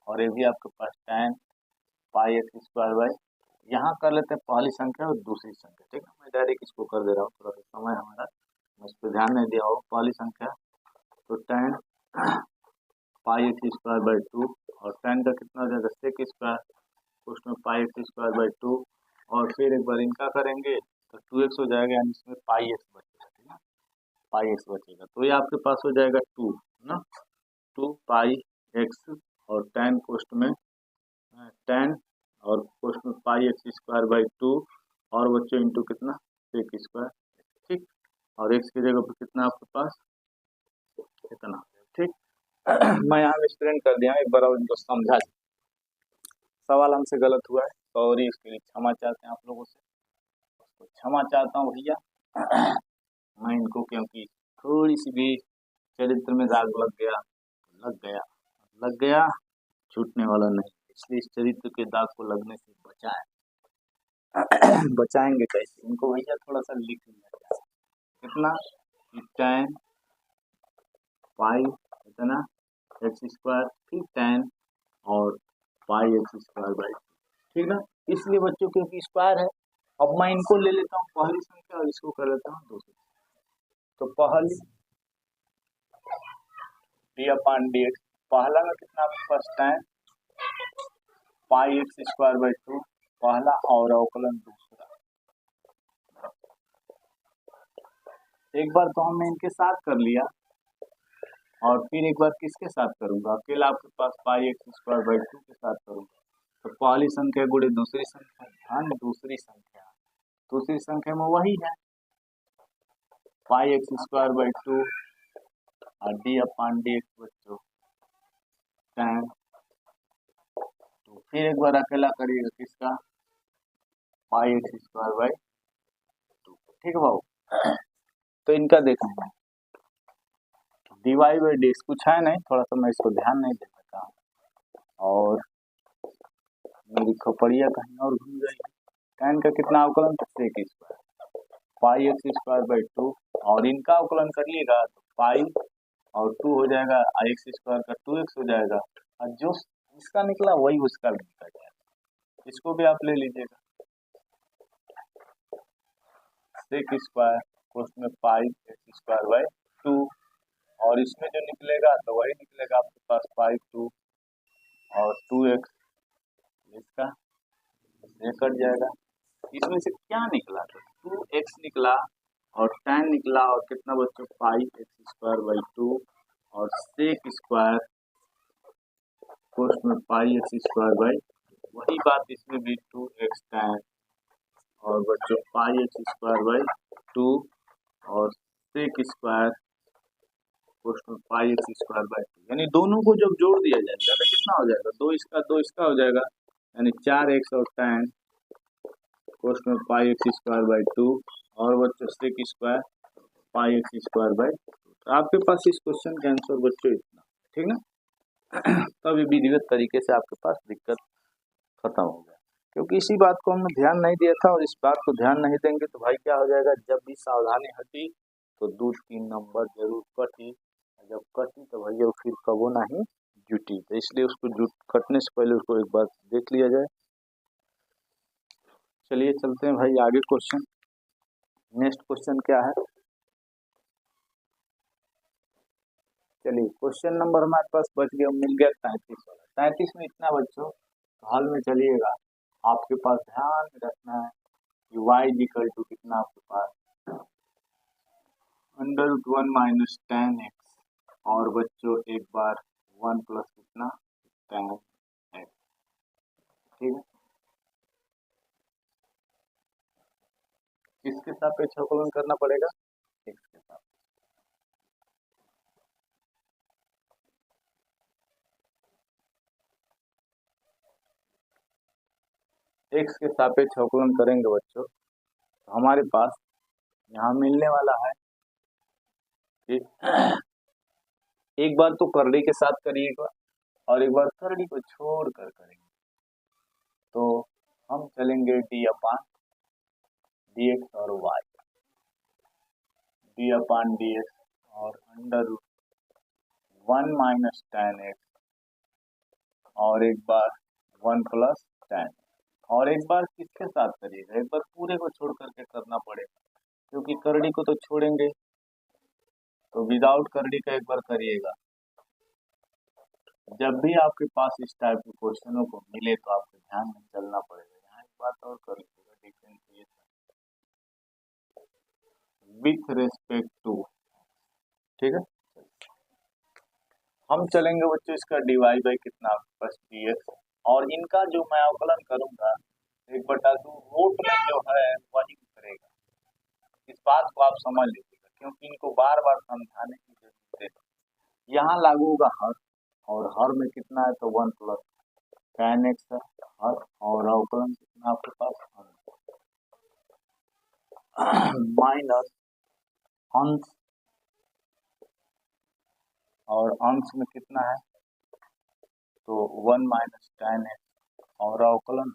और ये भी आपके पास tan pi X square by, यहाँ कर लेते हैं पहली संख्या और दूसरी संख्या, ठीक है। मैं डायरेक्ट इसको कर दे रहा हूँ, थोड़ा सा समय हमारा, मैं इस पर ध्यान नहीं दिया हो। पहली संख्या तो tan pi X square by 2, और tan का कितना हो जाएगा सेक स्क्वायर, उसमें पाई एक्स स्क्वायर बाई 2, और फिर एक बार इनका करेंगे तो 2x हो जाएगा, यानी इसमें पाई एक्स बचेगा, ठीक है, पाई एक्स बचेगा, तो ये आपके पास हो जाएगा 2 ना, 2 पाई एक्स, और tan कोष्ट में tan, और कोष्ट में पाई एक्स स्क्वायर बाई 2, और बच्चों इंटू कितना सेक स्क्वायर, ठीक, और एक्स की जगह पर कितना आपके पास इतना, ठीक। मैं यहाँ स्टूडेंट कर दिया, एक बार और इनको समझा, सवाल हमसे गलत हुआ है, सॉरी, इसके लिए क्षमा चाहते हैं आप लोगों से, तो क्षमा चाहता हूँ भैया। मैं इनको क्योंकि थोड़ी सी भी चरित्र में दाग लग गया, लग गया, लग गया, छूटने वाला नहीं, इसलिए इस चरित्र के दाग को लगने से बचाएं। बचाएंगे कैसे इनको भैया, थोड़ा सा लिख लिया जाए, कितना tan पाई इतना एक्स स्क्वायर, फिर tan और पाई एक्स स्क्वायर बाई, ठीक ना। इसलिए बच्चों क्योंकि स्क्वायर है, अब मैं इनको ले लेता हूँ पहली संख्या और इसको कर लेता हूँ दूसरी। तो पहली डी अपॉन डी एक्स, पहला में कितना आपके पास tan pi X square by 2 पहला, और अवकलन दूसरा। एक बार तो हमने इनके साथ कर लिया, और फिर एक बार किसके साथ करूंगा, अकेला आपके पास पाई एक्स स्क्वायर बाई 2 के साथ करूंगा। तो पहली संख्या गुणे दूसरी संख्या, ध्यान दूसरी संख्या में वही है पाई एक्स स्क्वायर बाई 2 और डी अपॉन डी एक्स बच्चों tan, तो फिर एक बार अकेला करिएगा किसका, पाई एक्स स्क्वायर बाई 2, ठीक है बाबू। तो इनका देखेंगे डीवाई बाई डी एक्स, कुछ है नहीं, थोड़ा सा मैं इसको ध्यान नहीं दे पाता हूँ, और मेरी खोपड़िया कहीं और घूम गई। tan का कितना अवकलन, sec square pi X square by 2, और इनका अवकलन करिएगा तो पाई और 2 हो जाएगा, एक्स स्क्वायर का 2x हो जाएगा, और जो इसका निकला वही उसका भी निकल जाएगा, इसको भी आप ले लीजिएगा सेक स्क्वायर कोष्ठ में पाई एक्स स्क्वायर बाई 2, और इसमें जो निकलेगा तो वही निकलेगा आपके पास पाई 2 और 2x, इसका ये कट जाएगा। इसमें से क्या निकला, तो 2x निकला और tan निकला, और कितना बच्चों पाई एक्स स्क्वायर बाई 2 और सेक स्क्वायर कोष्ठ में पाई एक्स स्क्वायर बाई, वही बात इसमें भी 2x tan और बच्चों पाई एक्स स्क्वायर बाई 2 और सेक स्क्वायर कोष्ठ में पाई एक्स स्क्वायर बाई 2, यानी दोनों को जब जोड़ दिया जाएगा तो कितना हो जाएगा, 2 इसका हो जाएगा, यानी 4x और tan कोष्ठ में पाई एक्स स्क्वायर बाई 2 और बच्चों sec square pi X square by 2। तो आपके पास इस क्वेश्चन के आंसर बच्चों इतना, ठीक ना। तब ये विधिवत तरीके से आपके पास दिक्कत खत्म हो गया, क्योंकि इसी बात को हमने ध्यान नहीं दिया था, और इस बात को ध्यान नहीं देंगे तो भाई क्या हो जाएगा, जब भी सावधानी हटी तो 2-3 नंबर जरूर कटी, जब कटी तो भैया फिर कबो नहीं ड्यूटी, तो इसलिए उसको कटने से पहले उसको एक बार देख लिया जाए। चलिए चलते हैं भाई आगे क्वेश्चन। नेक्स्ट क्वेश्चन क्या है, चलिए क्वेश्चन नंबर हमारे पास बच गया, मिल गया 33 वाला। 33 में इतना बच्चों हाल में चलिएगा, आपके पास ध्यान में रखना है कि y इक्वल टू कितना आपके पास √1 माइनस टेन एक्स, और बच्चों एक बार 1 प्लस कितना टेन एक्स, ठीक है। किसके सापेक्ष अवकलन करना पड़ेगा, एक्स के साथ। एक्स के सापेक्ष अवकलन करेंगे बच्चों, तो हमारे पास यहाँ मिलने वाला है कि एक बार तो करड़ी के साथ करिएगा और एक बार करड़ी को छोड़ कर करेंगे, तो हम चलेंगे डी अपान डी एक्स और Y, D upon D X और √1 माइनस टेन एक्स, और एक बार 1 प्लस टेन, और एक बार किसके साथ करिएगा, एक बार पूरे को छोड़ करके करना पड़ेगा, क्योंकि करड़ी को तो छोड़ेंगे, तो विदाउट करड़ी का एक बार करिएगा। जब भी आपके पास इस टाइप के क्वेश्चनों को मिले तो आपको ध्यान में चलना पड़ेगा। यहाँ एक बात और कर लीजिएगा, डिफरेंशिएशन विथ रेस्पेक्ट टू, ठीक है। हम चलेंगे बच्चों इसका डीवाई बाई कितना बस डी एक्स, और इनका जो मैं अवकलन करूंगा 1/2 रूट में जो है वही करेगा। इस बात को आप समझ लीजिएगा, क्योंकि इनको बार बार समझाने की जरूरत है। यहाँ लागू होगा हर, और हर में कितना है तो 1 प्लस टेन एक्स है हर, और अवकलन कितना आपके पास माइनस अंश, और अंश में कितना है तो 1 माइनस टेन एक्स, और अवकलन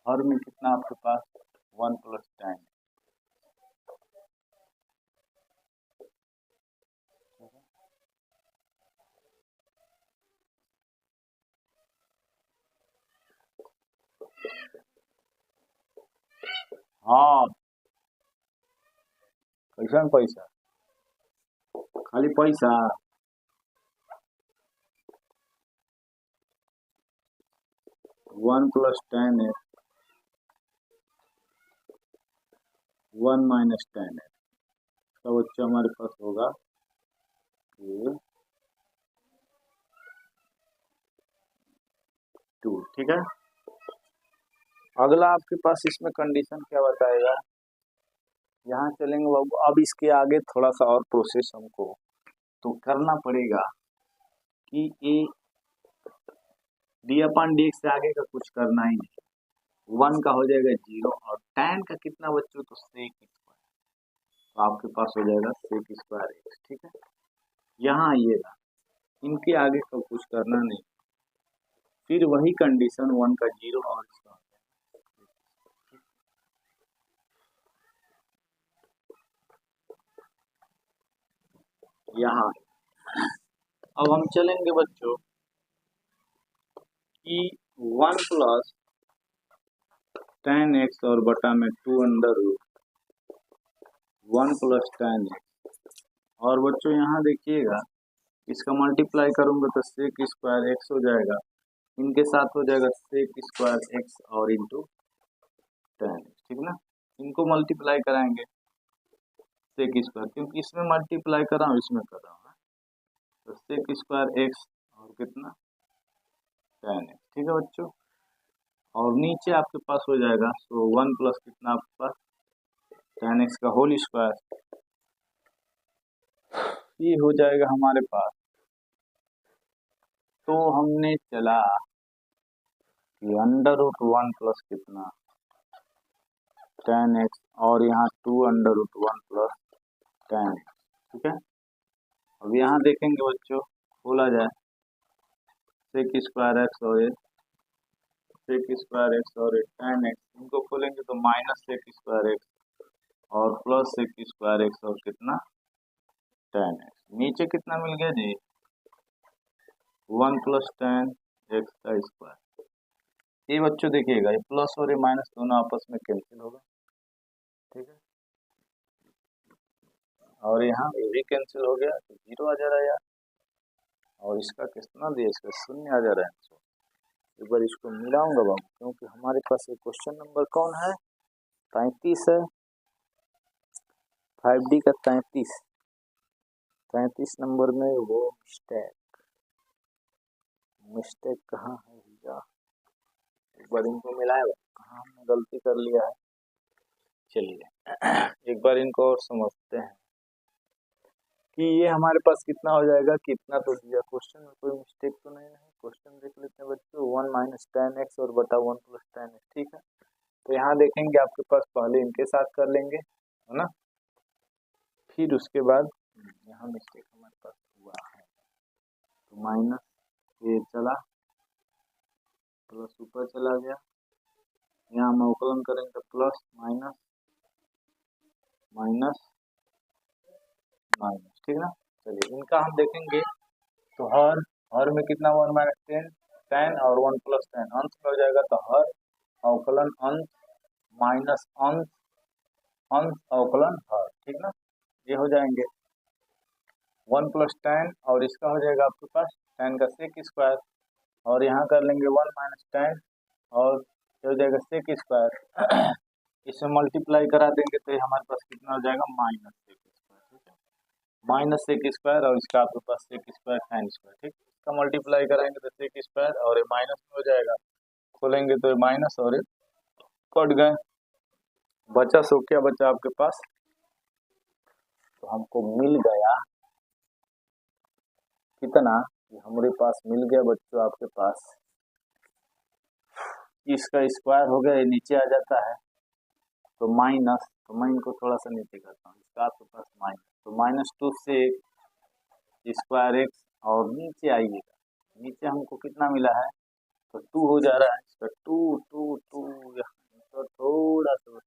हर में कितना आपके पास 1 प्लस टेन। हाँ कैसा पैसा, खाली पैसा, 1 plus ten x 1 minus ten x, तो बच्चा हमारे पास होगा ये 2, ठीक है। अगला आपके पास इसमें कंडीशन क्या बताएगा, यहाँ चलेंगे बाबू। अब इसके आगे थोड़ा सा और प्रोसेस हमको तो करना पड़ेगा कि ये डी अपान डी एक्स से आगे का कुछ करना ही नहीं, 1 का हो जाएगा 0, और tan का कितना बच्चों तो सेक स्क्वायर, तो आपके पास हो जाएगा सेक स्क्वायर एक्स, ठीक है। यहाँ आइएगा, इनके आगे का कुछ करना नहीं, फिर वही कंडीशन 1 का 0 और इसका यहाँ। अब हम चलेंगे बच्चों कि 1 प्लस टेन एक्स और बटा में 2 under root 1 plus ten x, और बच्चों यहाँ देखिएगा इसका मल्टीप्लाई करूंगा तो सेक स्क्वायर एक्स हो जाएगा, इनके साथ हो जाएगा सेक स्क्वायर एक्स और इंटू टेन एक्स, ठीक ना। इनको मल्टीप्लाई कराएंगे सेक स्क्वायर, क्योंकि इसमें मल्टीप्लाई कर रहा हूँ इसमें कर रहा हूँ, तो सेक स्क्वायर एक्स और कितना टेन एक्स, ठीक है बच्चों। और नीचे आपके पास हो जाएगा तो 1 प्लस कितना आपके पास टेन एक्स का होल स्क्वायर, ये हो जाएगा हमारे पास। तो हमने चला कि √1 प्लस कितना टेन एक्स, और यहाँ 2 √1 प्लस टेन एक्स, ठीक है। अब यहाँ देखेंगे बच्चों, खोला जाए सेक स्क्वायर एक्स और सेक स्क्वायर एक्स और टेन एक्स, इनको खोलेंगे तो माइनस सेक स्क्वायर एक्स और प्लस सेक स्क्वायर एक्स और कितना टेन एक्स, नीचे कितना मिल गया जी 1 प्लस टेन एक्स का स्क्वायर। ये बच्चों देखिएगा, ये प्लस और ये माइनस दोनों आपस में कैंसिल होगा, ठीक है, और यहाँ ये भी कैंसिल हो गया तो 0 आ जा रहा है यार, और इसका कितना दिया, इसका 0 आ जा रहा है। एक बार इसको मिलाऊंगा बाबू, क्योंकि हमारे पास ये क्वेश्चन नंबर कौन है, 33 है, 5D का 33 नंबर में वो मिस्टेक कहाँ है भैया, एक बार इनको मिलाएगा, कहाँ हमने गलती कर लिया है। चलिए एक बार इनको और समझते हैं कि ये हमारे पास कितना हो जाएगा, कितना तो दिया क्वेश्चन में, कोई मिस्टेक तो नहीं है। क्वेश्चन देख लेते हैं बच्चों, 1 माइनस टेन एक्स और बटा 1 प्लस टेन एक्स, ठीक है। तो यहाँ देखेंगे आपके पास, पहले इनके साथ कर लेंगे, है ना, फिर उसके बाद यहाँ मिस्टेक हमारे पास हुआ है, तो माइनस ये चला, प्लस ऊपर चला गया, यहाँ हम अवकलन करेंगे तो प्लस माइनस माइनस माइनस, ठीक ना। चलिए इनका हम देखेंगे, तो हर में कितना, 1 माइनस टेन, टेन और 1 प्लस टेन अंश में हो जाएगा, तो हर अवकलन अंश माइनस अंश अंश अवकलन हर, ठीक ना, ये हो जाएंगे 1 प्लस टेन, और इसका हो जाएगा आपके पास टेन का सेक स्क्वायर, और यहाँ कर लेंगे 1 माइनस टेन, और ये हो जाएगा सेक स्क्वायर, इसमें मल्टीप्लाई करा देंगे तो ये हमारे पास कितना हो जाएगा, माइनस सेक स्क्वायर, ठीक है, माइनस सेक स्क्वायर, और इसका आपके पास सेक स्क्वायर साइन स्क्वायर, ठीक, इसका मल्टीप्लाई कराएंगे तो सेक स्क्वायर, और ये माइनस में हो जाएगा, खोलेंगे तो ये माइनस और ये कट गए, बचा सो क्या बचा आपके पास, तो हमको मिल गया कितना, कि हमारे पास मिल गया बच्चों आपके पास, इसका स्क्वायर हो गया, ये नीचे आ जाता है, तो माइनस, तो मैं इनको थोड़ा सा नीचे करता हूँ, इसका आपके पास माइनस, तो माइनस 2 से स्क्वायर एक्स, और नीचे आइएगा, नीचे हमको कितना मिला है, तो 2 हो जा रहा है, इसका 2 2 2, तो थोड़ा सा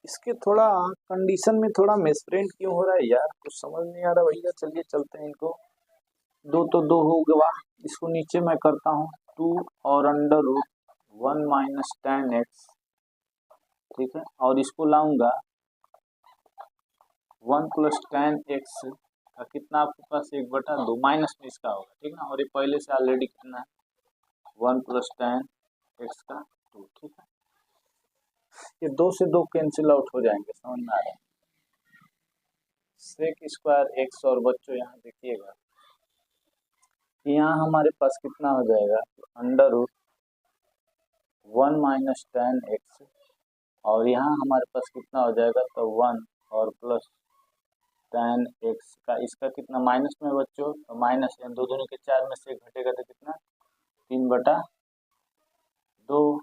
इसके थोड़ा कंडीशन में थोड़ा मिसप्रिंट क्यों हो रहा है यार, कुछ समझ नहीं आ रहा भैया। चलिए चलते हैं इनको, दो तो दो हो गया, इसको नीचे मैं करता हूँ 2 और under root 1 minus ten x, ठीक है, और इसको लाऊंगा 1 प्लस टेन एक्स का कितना आपके पास 1/2 माइनस में इसका होगा, ठीक ना, और ये पहले से ऑलरेडी कितना है 1 प्लस टेन एक्स का 2, ठीक है, ये 2 से 2 कैंसिल आउट हो जाएंगे, समझ में आ रहा है, सेक स्क्वायर एक्स, और बच्चों यहाँ देखिएगा यहाँ हमारे पास कितना हो जाएगा, under root 1 minus ten x, और यहाँ हमारे पास कितना हो जाएगा, तो 1 और प्लस टेन एक्स का, इसका कितना माइनस में बच्चों, तो माइनस, दो दोनों के 4 में से घटेगा तो कितना 3/2,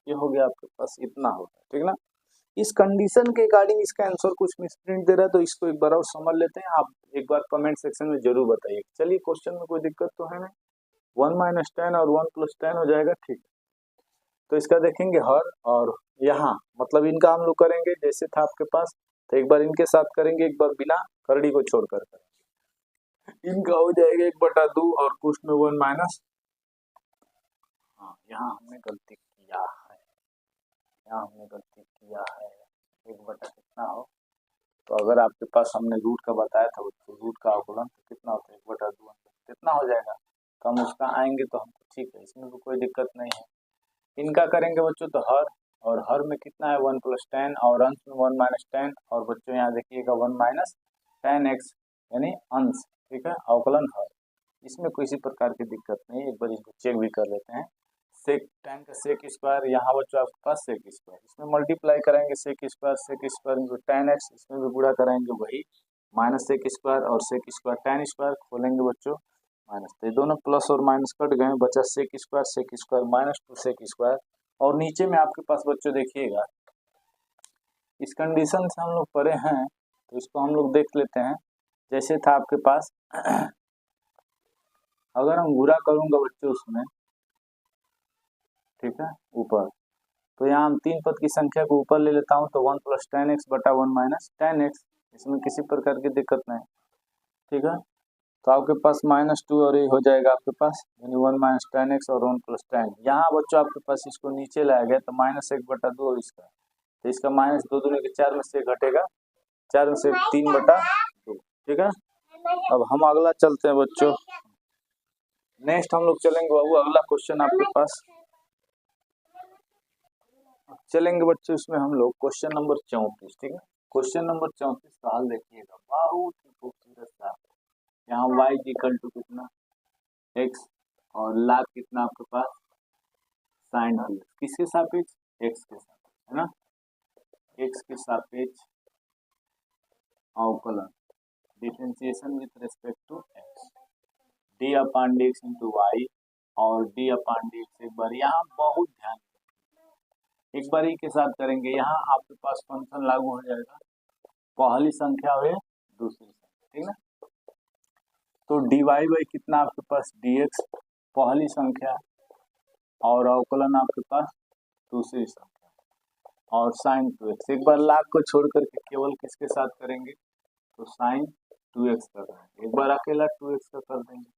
ये हो गया आपके पास, इतना होगा, ठीक ना। इस कंडीशन के अकॉर्डिंग इसका आंसर कुछ मिसप्रिंट दे रहा है, तो इसको एक बार और समझ लेते हैं, आप एक बार कमेंट सेक्शन में जरूर बताइए। चलिए क्वेश्चन में कोई दिक्कत तो है नहीं, 1 माइनस टेन और 1 प्लस टेन हो जाएगा, ठीक है, तो इसका देखेंगे हर, और यहाँ मतलब इनका हम लोग करेंगे जैसे था आपके पास, तो एक बार इनके साथ करेंगे, एक बार बिना करड़ी को छोड़कर करेंगे, इनका हो जाएगा 1/2, और कुछ में 1 माइनस, हाँ यहाँ हमने गलती किया है, यहाँ हमने गलती किया है, 1 कितना हो, तो अगर आपके पास हमने रूट का बताया था, तो रूट का अवकलन तो कितना होता है 1/2, कितना हो जाएगा, तो हम उसका आएंगे तो हमको ठीक है, इसमें भी कोई दिक्कत नहीं है। इनका करेंगे बच्चों तो हर, और हर में कितना है 1 प्लस टेन, और अंश में 1 माइनस टेन, और बच्चों यहाँ देखिएगा 1 माइनस टेन एक्स, यानी अंश, ठीक है, अवकलन हर, इसमें किसी प्रकार की दिक्कत नहीं, एक बार इसको चेक भी कर लेते हैं, सेक टेन का सेक स्क्वायर, यहाँ बच्चों आपके पास सेक स्क्वायर, इसमें मल्टीप्लाई करेंगे sec square into ten x, इसमें भी गुणा कराएंगे वही माइनस सेक स्क्वायर और सेक स्क्वायर टेन स्क्वायर, खोलेंगे बच्चों माइनस, तो दोनों प्लस और माइनस कट गए, बचा sec square minus 2 sec square, और नीचे में आपके पास बच्चों देखिएगा, इस कंडीशन से हम लोग पढ़े हैं, तो इसको हम लोग देख लेते हैं, जैसे था आपके पास अगर हम गुणा करूंगा बच्चों उसमें, ठीक है, ऊपर, तो यहाँ हम 3 पद की संख्या को ऊपर ले लेता हूँ, तो 1 प्लस टेन एक्स बटा 1 माइनस टेन एक्स, इसमें किसी प्रकार की दिक्कत नहीं, ठीक है, तो आपके पास -2 और ये हो जाएगा आपके पास, यानी 1 - tan x और 1 + tan। यहाँ बच्चों आपके पास इसको नीचे लाया गया तो -1/2 इसका, तो इसका -2 दूनी के 4 में से घटेगा, 4 में से 3/2। ठीक है, अब हम अगला चलते हैं बच्चों। नेक्स्ट हम लोग चलेंगे बाबू, अगला क्वेश्चन आपके पास चलेंगे बच्चों, इसमें हम लोग क्वेश्चन नंबर 34। ठीक है, क्वेश्चन नंबर 34 का हल देखिएगा, बहुत ही खूबसूरत सा। यहाँ y = कितना x और log कितना आपके पास sin 2x, किसके सापेक्ष, x के सापेक्ष, है ना, x के सापेक्ष अवकलन, differentiation with respect to x, d/dx into y और d/dx। एक बार यहाँ बहुत ध्यान, एक बार ही के साथ करेंगे। यहाँ आपके पास फंक्शन लागू हो जाएगा, पहली संख्या हुए दूसरी संख्या, ठीक ना। तो dy कितना आपके पास dx पहली संख्या और अवकलन आपके पास दूसरी संख्या, और sin 2x। एक बार लाग को छोड़ करके केवल किसके साथ करेंगे, तो sin 2x का करेंगे। एक बार अकेला 2x का कर देंगे,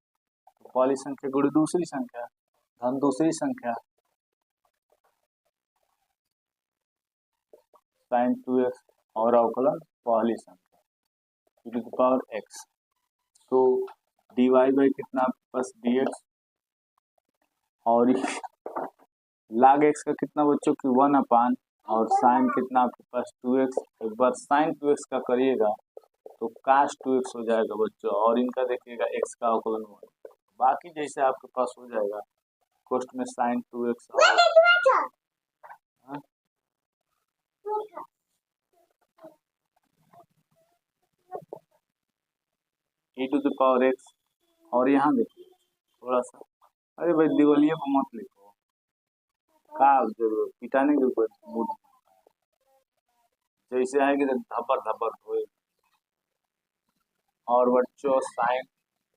तो पहली संख्या गुणे दूसरी संख्या धन दूसरी संख्या sin 2x और अवकलन पहली संख्या e⁻x। तो dy बाई कितना आपके पास dx और log x का कितना बच्चों की 1/, और sin कितना आपके पास 2x। एक बार sin 2x का करिएगा तो cos 2x हो जाएगा बच्चों, और इनका देखिएगा x का अवकलन 1। बाकी जैसे आपके पास हो जाएगा कोष्ट में sin 2x और e⁻x। और यहाँ देखिए थोड़ा सा, अरे भाई दिवालिया पर मत लिखो, का जरूरत पिटाने के ऊपर मूड, जैसे आएगी तो धपर धपर होए। और बच्चों sin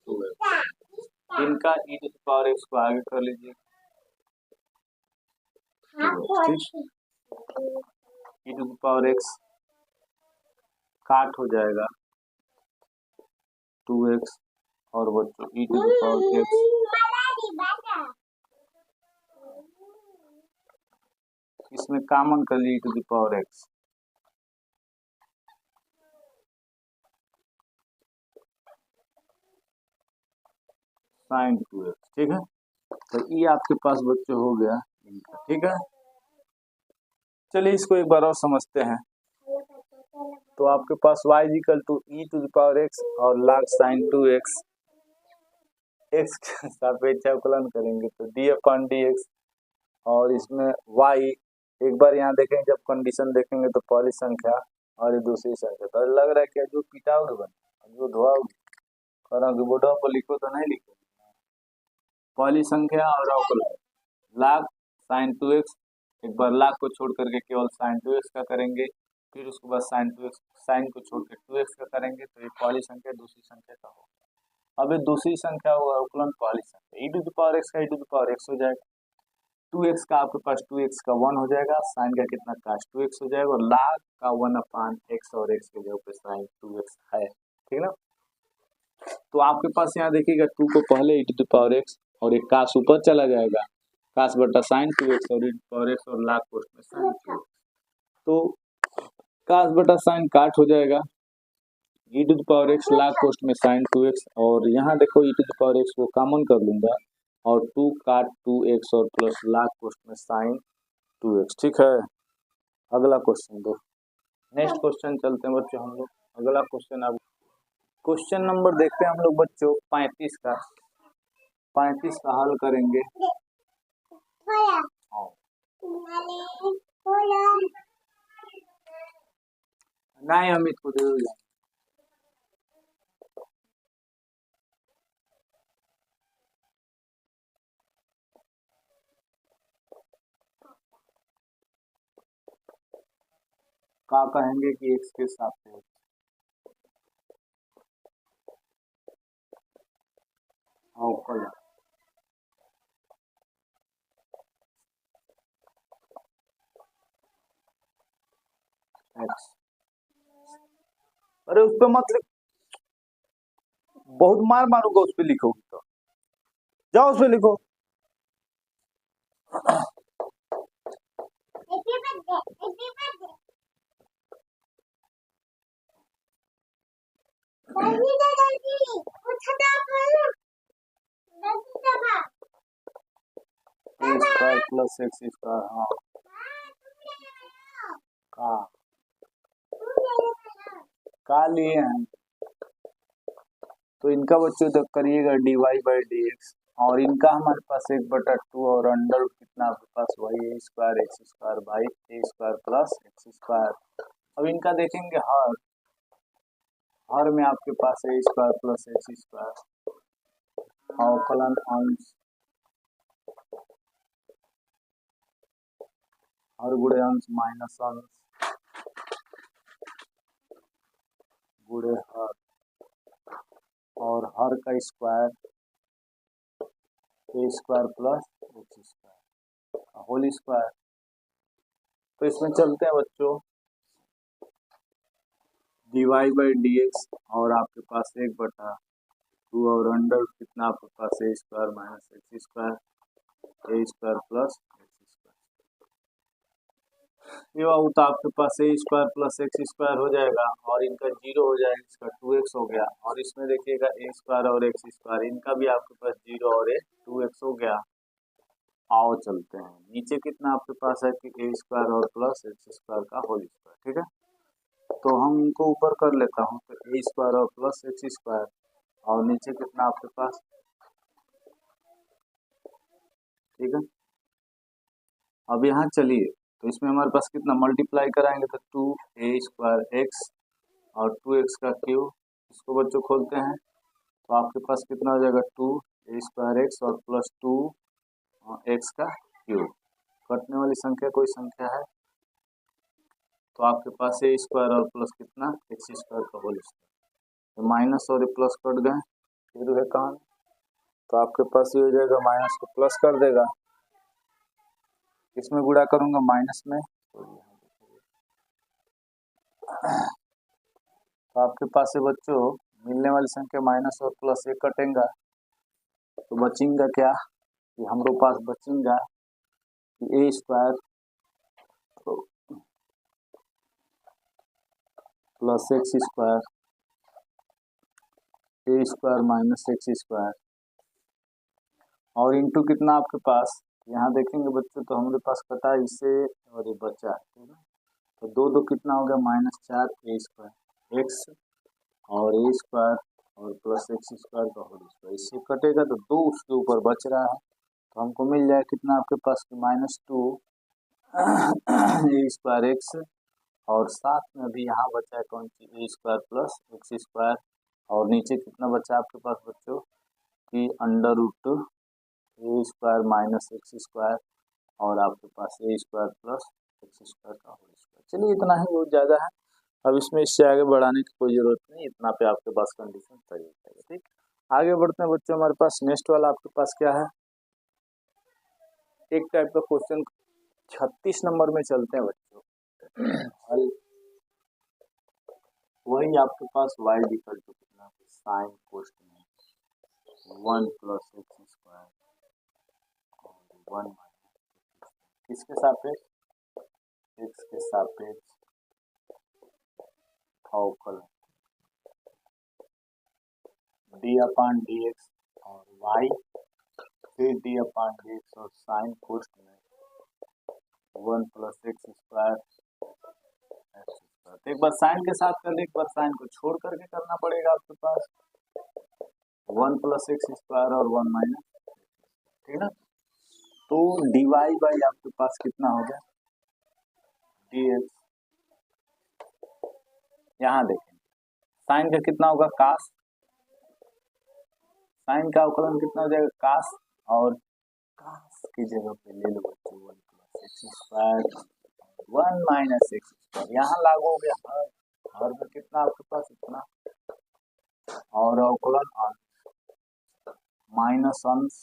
2x, इनका e⁻x को आगे कर लीजिए, e⁻x काट हो जाएगा 2x, और बच्चों e⁻x इसमें कॉमन कर ली e⁻x, sin 2x। ठीक है, तो ये आपके पास बच्चों हो गया इनका। ठीक है, चलिए इसको एक बार और समझते हैं। तो आपके पास y = e⁻x और log sin 2x, x के सापेक्ष अवकलन करेंगे तो d/dx, और इसमें y एक बार यहाँ देखेंगे, जब कंडीशन देखेंगे तो पहली संख्या और ये दूसरी संख्या, तो लग रहा है कि जो पिटाओगे बन जो धोआओगे, करा बोर्ड पर लिखो तो नहीं लिखो, पहली संख्या और अवकलन log sin 2x। एक बार log को छोड़ करके केवल sin 2x का करेंगे, फिर उसके बाद sin 2x, sin को छोड़ के 2x का करेंगे, तो ये पहली संख्या दूसरी संख्या का होगा। अब ये दूसरी संख्या होगा अवकलन पहली संख्या, e⁻x का e⁻x हो जाएगा, 2x का आपके पास 2x का 1 हो जाएगा, sin का कितना cos 2x हो जाएगा, और log का 1/x और x के जगह पे sin 2x है। ठीक ना, तो आपके पास यहाँ देखिएगा 2 को पहले e⁻x और एक cos ऊपर चला जाएगा, cos बटा sin 2x और e⁻x और log पोस्ट में sin 2x, तो cos बटा sin काट हो जाएगा, e⁻x log पोस्ट में sin 2x, और यहाँ देखो e⁻x को कॉमन कर लूंगा, और 2 cot 2x और प्लस log पोस्ट में sin 2x। ठीक है, अगला क्वेश्चन दो, नेक्स्ट क्वेश्चन चलते हैं बच्चों हम लोग। अगला क्वेश्चन, अब क्वेश्चन नंबर देखते हैं हम लोग बच्चों 35 का, 35 का हल करेंगे। नहीं अमित को दे दो, क्या कहेंगे कि x के सापेक्ष अवकलन x, अरे उस पे मत लिख, बहुत मार मारूंगा उस पे लिखोगी तो। जाओ उस पे लिखो। ए स्क्वायर प्लस एक्स स्क्वायर, हाँ का लिए हैं। तो इनका बच्चों तक करिएगा dy बाई डी एक्स, और इनका हमारे पास 1/2 और अंडर कितना आपके पास वही A square X square by A square plus X square. अब इनका देखेंगे हर में आपके पास A square plus X square, अवकलन अंश हर गुणे अंश माइनस अंश गुणे हर, और हर का square A square plus X square whole square. तो इसमें चलते हैं बच्चों dy बाई डी एक्स, और आपके पास 1/2 और अंडर कितना आपके पास A square minus X square A square plus X square. ये बाबू तो आपके पास A square plus X square हो जाएगा, और इनका 0 हो जाएगा, इसका 2x हो गया, और इसमें देखिएगा ए स्क्वायर और एक्स स्क्वायर, इनका भी आपके पास 0 और 2x हो गया। आओ चलते हैं नीचे कितना आपके पास है कि ए स्क्वायर और प्लस एक्स स्क्वायर का होल स्क्वायर, ठीक है। तो हम इनको ऊपर कर लेता हूँ, तो ए स्क्वायर और प्लस एक्स स्क्वायर, और नीचे कितना आपके पास, ठीक है। अब यहाँ चलिए, तो इसमें हमारे पास कितना मल्टीप्लाई कराएंगे तो 2a स्क्वायर एक्स और 2x का क्यूब, इसको बच्चों खोलते हैं तो आपके पास कितना हो जाएगा 2a स्क्वायर एक्स और प्लस 2x का क्यूब। कटने वाली संख्या कोई संख्या है तो आपके पास ए स्क्वायर और प्लस कितना एक्स स्क्वायर का होल स्क्वायर, तो माइनस और प्लस कट गए, फिर है कहाँ, तो आपके पास ये हो जाएगा माइनस को प्लस कर देगा, इसमें गुणा करूंगा माइनस में, तो आपके पास से बच्चों मिलने वाली संख्या माइनस और प्लस एक कटेगा, तो बचेगा क्या, कि हमारे पास बचेगा कि ए square plus X square A square minus X square, और इंटू कितना आपके पास, यहाँ देखेंगे बच्चों तो हमारे पास कटा इससे और ये बचा, ठीक है। तो 2 कितना हो गया -4 ए स्क्वायर एक्स और ए स्क्वायर और प्लस एक्स स्क्वायर का होल स्क्वायर, इससे कटेगा तो 2 उसके ऊपर बच रहा है, तो हमको मिल जाए कितना आपके पास -2 ए स्क्वायर एक्स, और साथ में अभी यहाँ बचा है कौन सी ए स्क्वायर प्लस एक्स स्क्वायर, और नीचे कितना बचा आपके पास बच्चों कि अंडर रूट ए स्क्वायर माइनस एक्स स्क्वायर, और आपके पास A square plus X square का होल स्क्वायर। चलिए इतना ही, बहुत ज़्यादा है, अब इसमें इससे आगे बढ़ाने की कोई ज़रूरत नहीं, इतना पे आपके पास कंडीशन सही हो जाएगा, ठीक। आगे बढ़ते हैं बच्चों, हमारे पास नेक्स्ट वाला आपके पास क्या है, एक टाइप का क्वेश्चन 36 नंबर में चलते हैं बच्चों। वही आपके पास y इक्वल टू कितना साइन कोस में 1 प्लस एक्स स्क्वायर और 1 माइनस किसके सापेक्ष, एक्स के सापेक्ष अवकलन d/dx और y फिर d/dx और साइन कोस में 1 plus X square X square. एक बार साइन के साथ कर ले, एक बार साइन को छोड़ करके करना पड़ेगा आपके पास 1 प्लस एक्स स्क्वायर और 1 माइनस, ठीक है ना। तो dy बाई आपके पास कितना हो गया dx, यहाँ देखें साइन का कितना होगा कास, साइन का अवकलन कितना हो जाएगा कास, और कास की जगह पे ले लो बच्चों 1 plus X square 1 minus X square, यहाँ लागू हो गया हर में कितना आपके पास इतना, और अवकलन अंश माइनस अंश,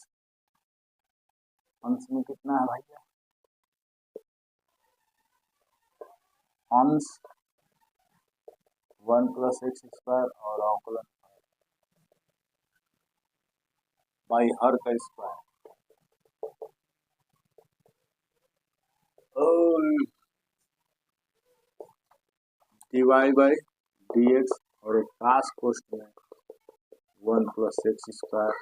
अंश में कितना है भैया अंश 1 प्लस एक्स स्क्वायर और अवकलन बाई हर का square divide by D X और एक कास कोष्ट में 1 plus X square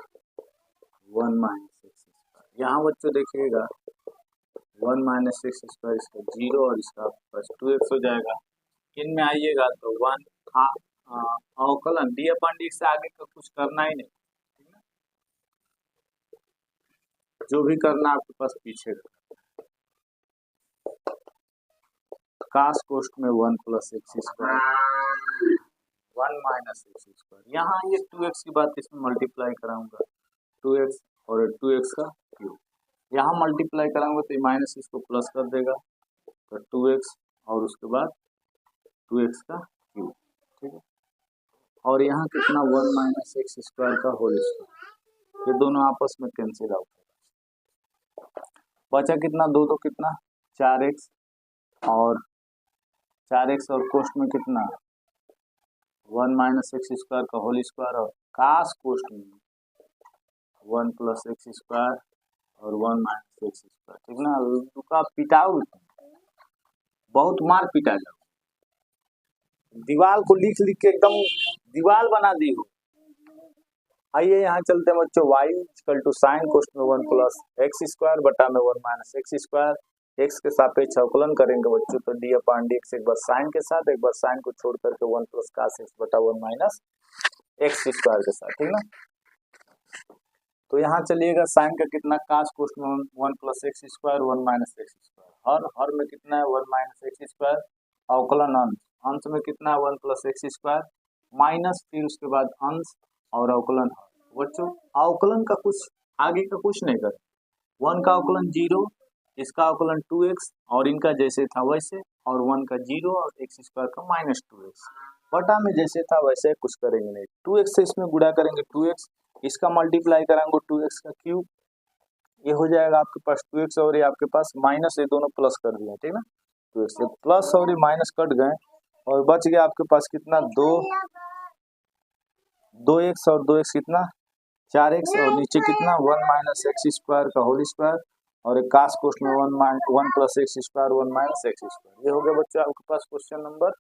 1 minus X square. यहाँ बच्चों देखिएगा 1 माइनस एक्स स्क्वायर इसका 0 और इसका प्लस 2x हो जाएगा। इनमें आइएगा तो 1 अवकलन डी अपन डी से आगे का कुछ करना ही नहीं, जो भी करना आपके पास पीछे कास कोष्ट में 1 plus X square 1 minus X square. यहाँ ये 2x की बात इसमें मल्टीप्लाई कराऊंगा 2x और 2x का क्यूब। यहाँ मल्टीप्लाई कराऊंगा तो माइनस इसको प्लस कर देगा तो 2x और उसके बाद 2x का क्यूब, ठीक है। और यहाँ कितना 1 माइनस एक्स स्क्वायर का होल स्क्वायर, ये दोनों आपस में कैंसिल आउट होगा। बचा कितना 2 तो कितना 4x और 4x और कोष्ट में कितना 1 माइनस एक्स स्क्वायर का होल स्क्वायर और कास कोष्ट में 1 प्लस एक्स स्क्वायर और 1 माइनस एक्स स्क्वायर, ठीक ना। दुका पिटाओ बहुत मार पिटा जाओ, दीवार को लिख लिख के एकदम दीवार बना दी हो। आइए यहाँ चलते हैं बच्चों y इक्वल टू साइन कोष्ट में 1 प्लस एक्स स्क्वायर बटा में 1 माइनस एक्स स्क्वायर, एक्स के सापेक्ष अवकलन करेंगे बच्चों तो डी अपॉन डी एक्स एक बार साइन के साथ एक बार साइन को छोड़ करके 1 प्लस कास एक्स बटा 1 माइनस एक्स स्क्वायर के साथ, ठीक ना। तो यहाँ चलिएगा साइन का कितना कास कोष्ट में 1 plus X square 1 minus X square, हर में कितना है 1 माइनस एक्स स्क्वायर, अवकलन अंश में कितना है 1 प्लस एक्स स्क्वायर माइनस फिर उसके बाद अंश और अवकलन। बच्चों अवकलन का कुछ आगे का कुछ नहीं कर, 1 का अवकलन 0, इसका अवकलन 2x और इनका जैसे था वैसे, और 1 का 0 और एक्स स्क्वायर का माइनस 2x बटा में जैसे था वैसे कुछ करेंगे नहीं। 2x से इसमें गुणा करेंगे 2x, इसका मल्टीप्लाई कराएंगे 2x का क्यूब, ये हो जाएगा आपके पास 2x और ये आपके पास माइनस, ये दोनों प्लस कर दिए, ठीक ना। 2x से प्लस और ये माइनस कट गए और बच गया आपके पास कितना 2x और 2x कितना 4x और नीचे कितना 1 माइनस एक्स स्क्वायर का होल स्क्वायर और एक कास कोष्ट में 1 plus X square 1 minus X square. ये हो गया बच्चों आपके पास क्वेश्चन नंबर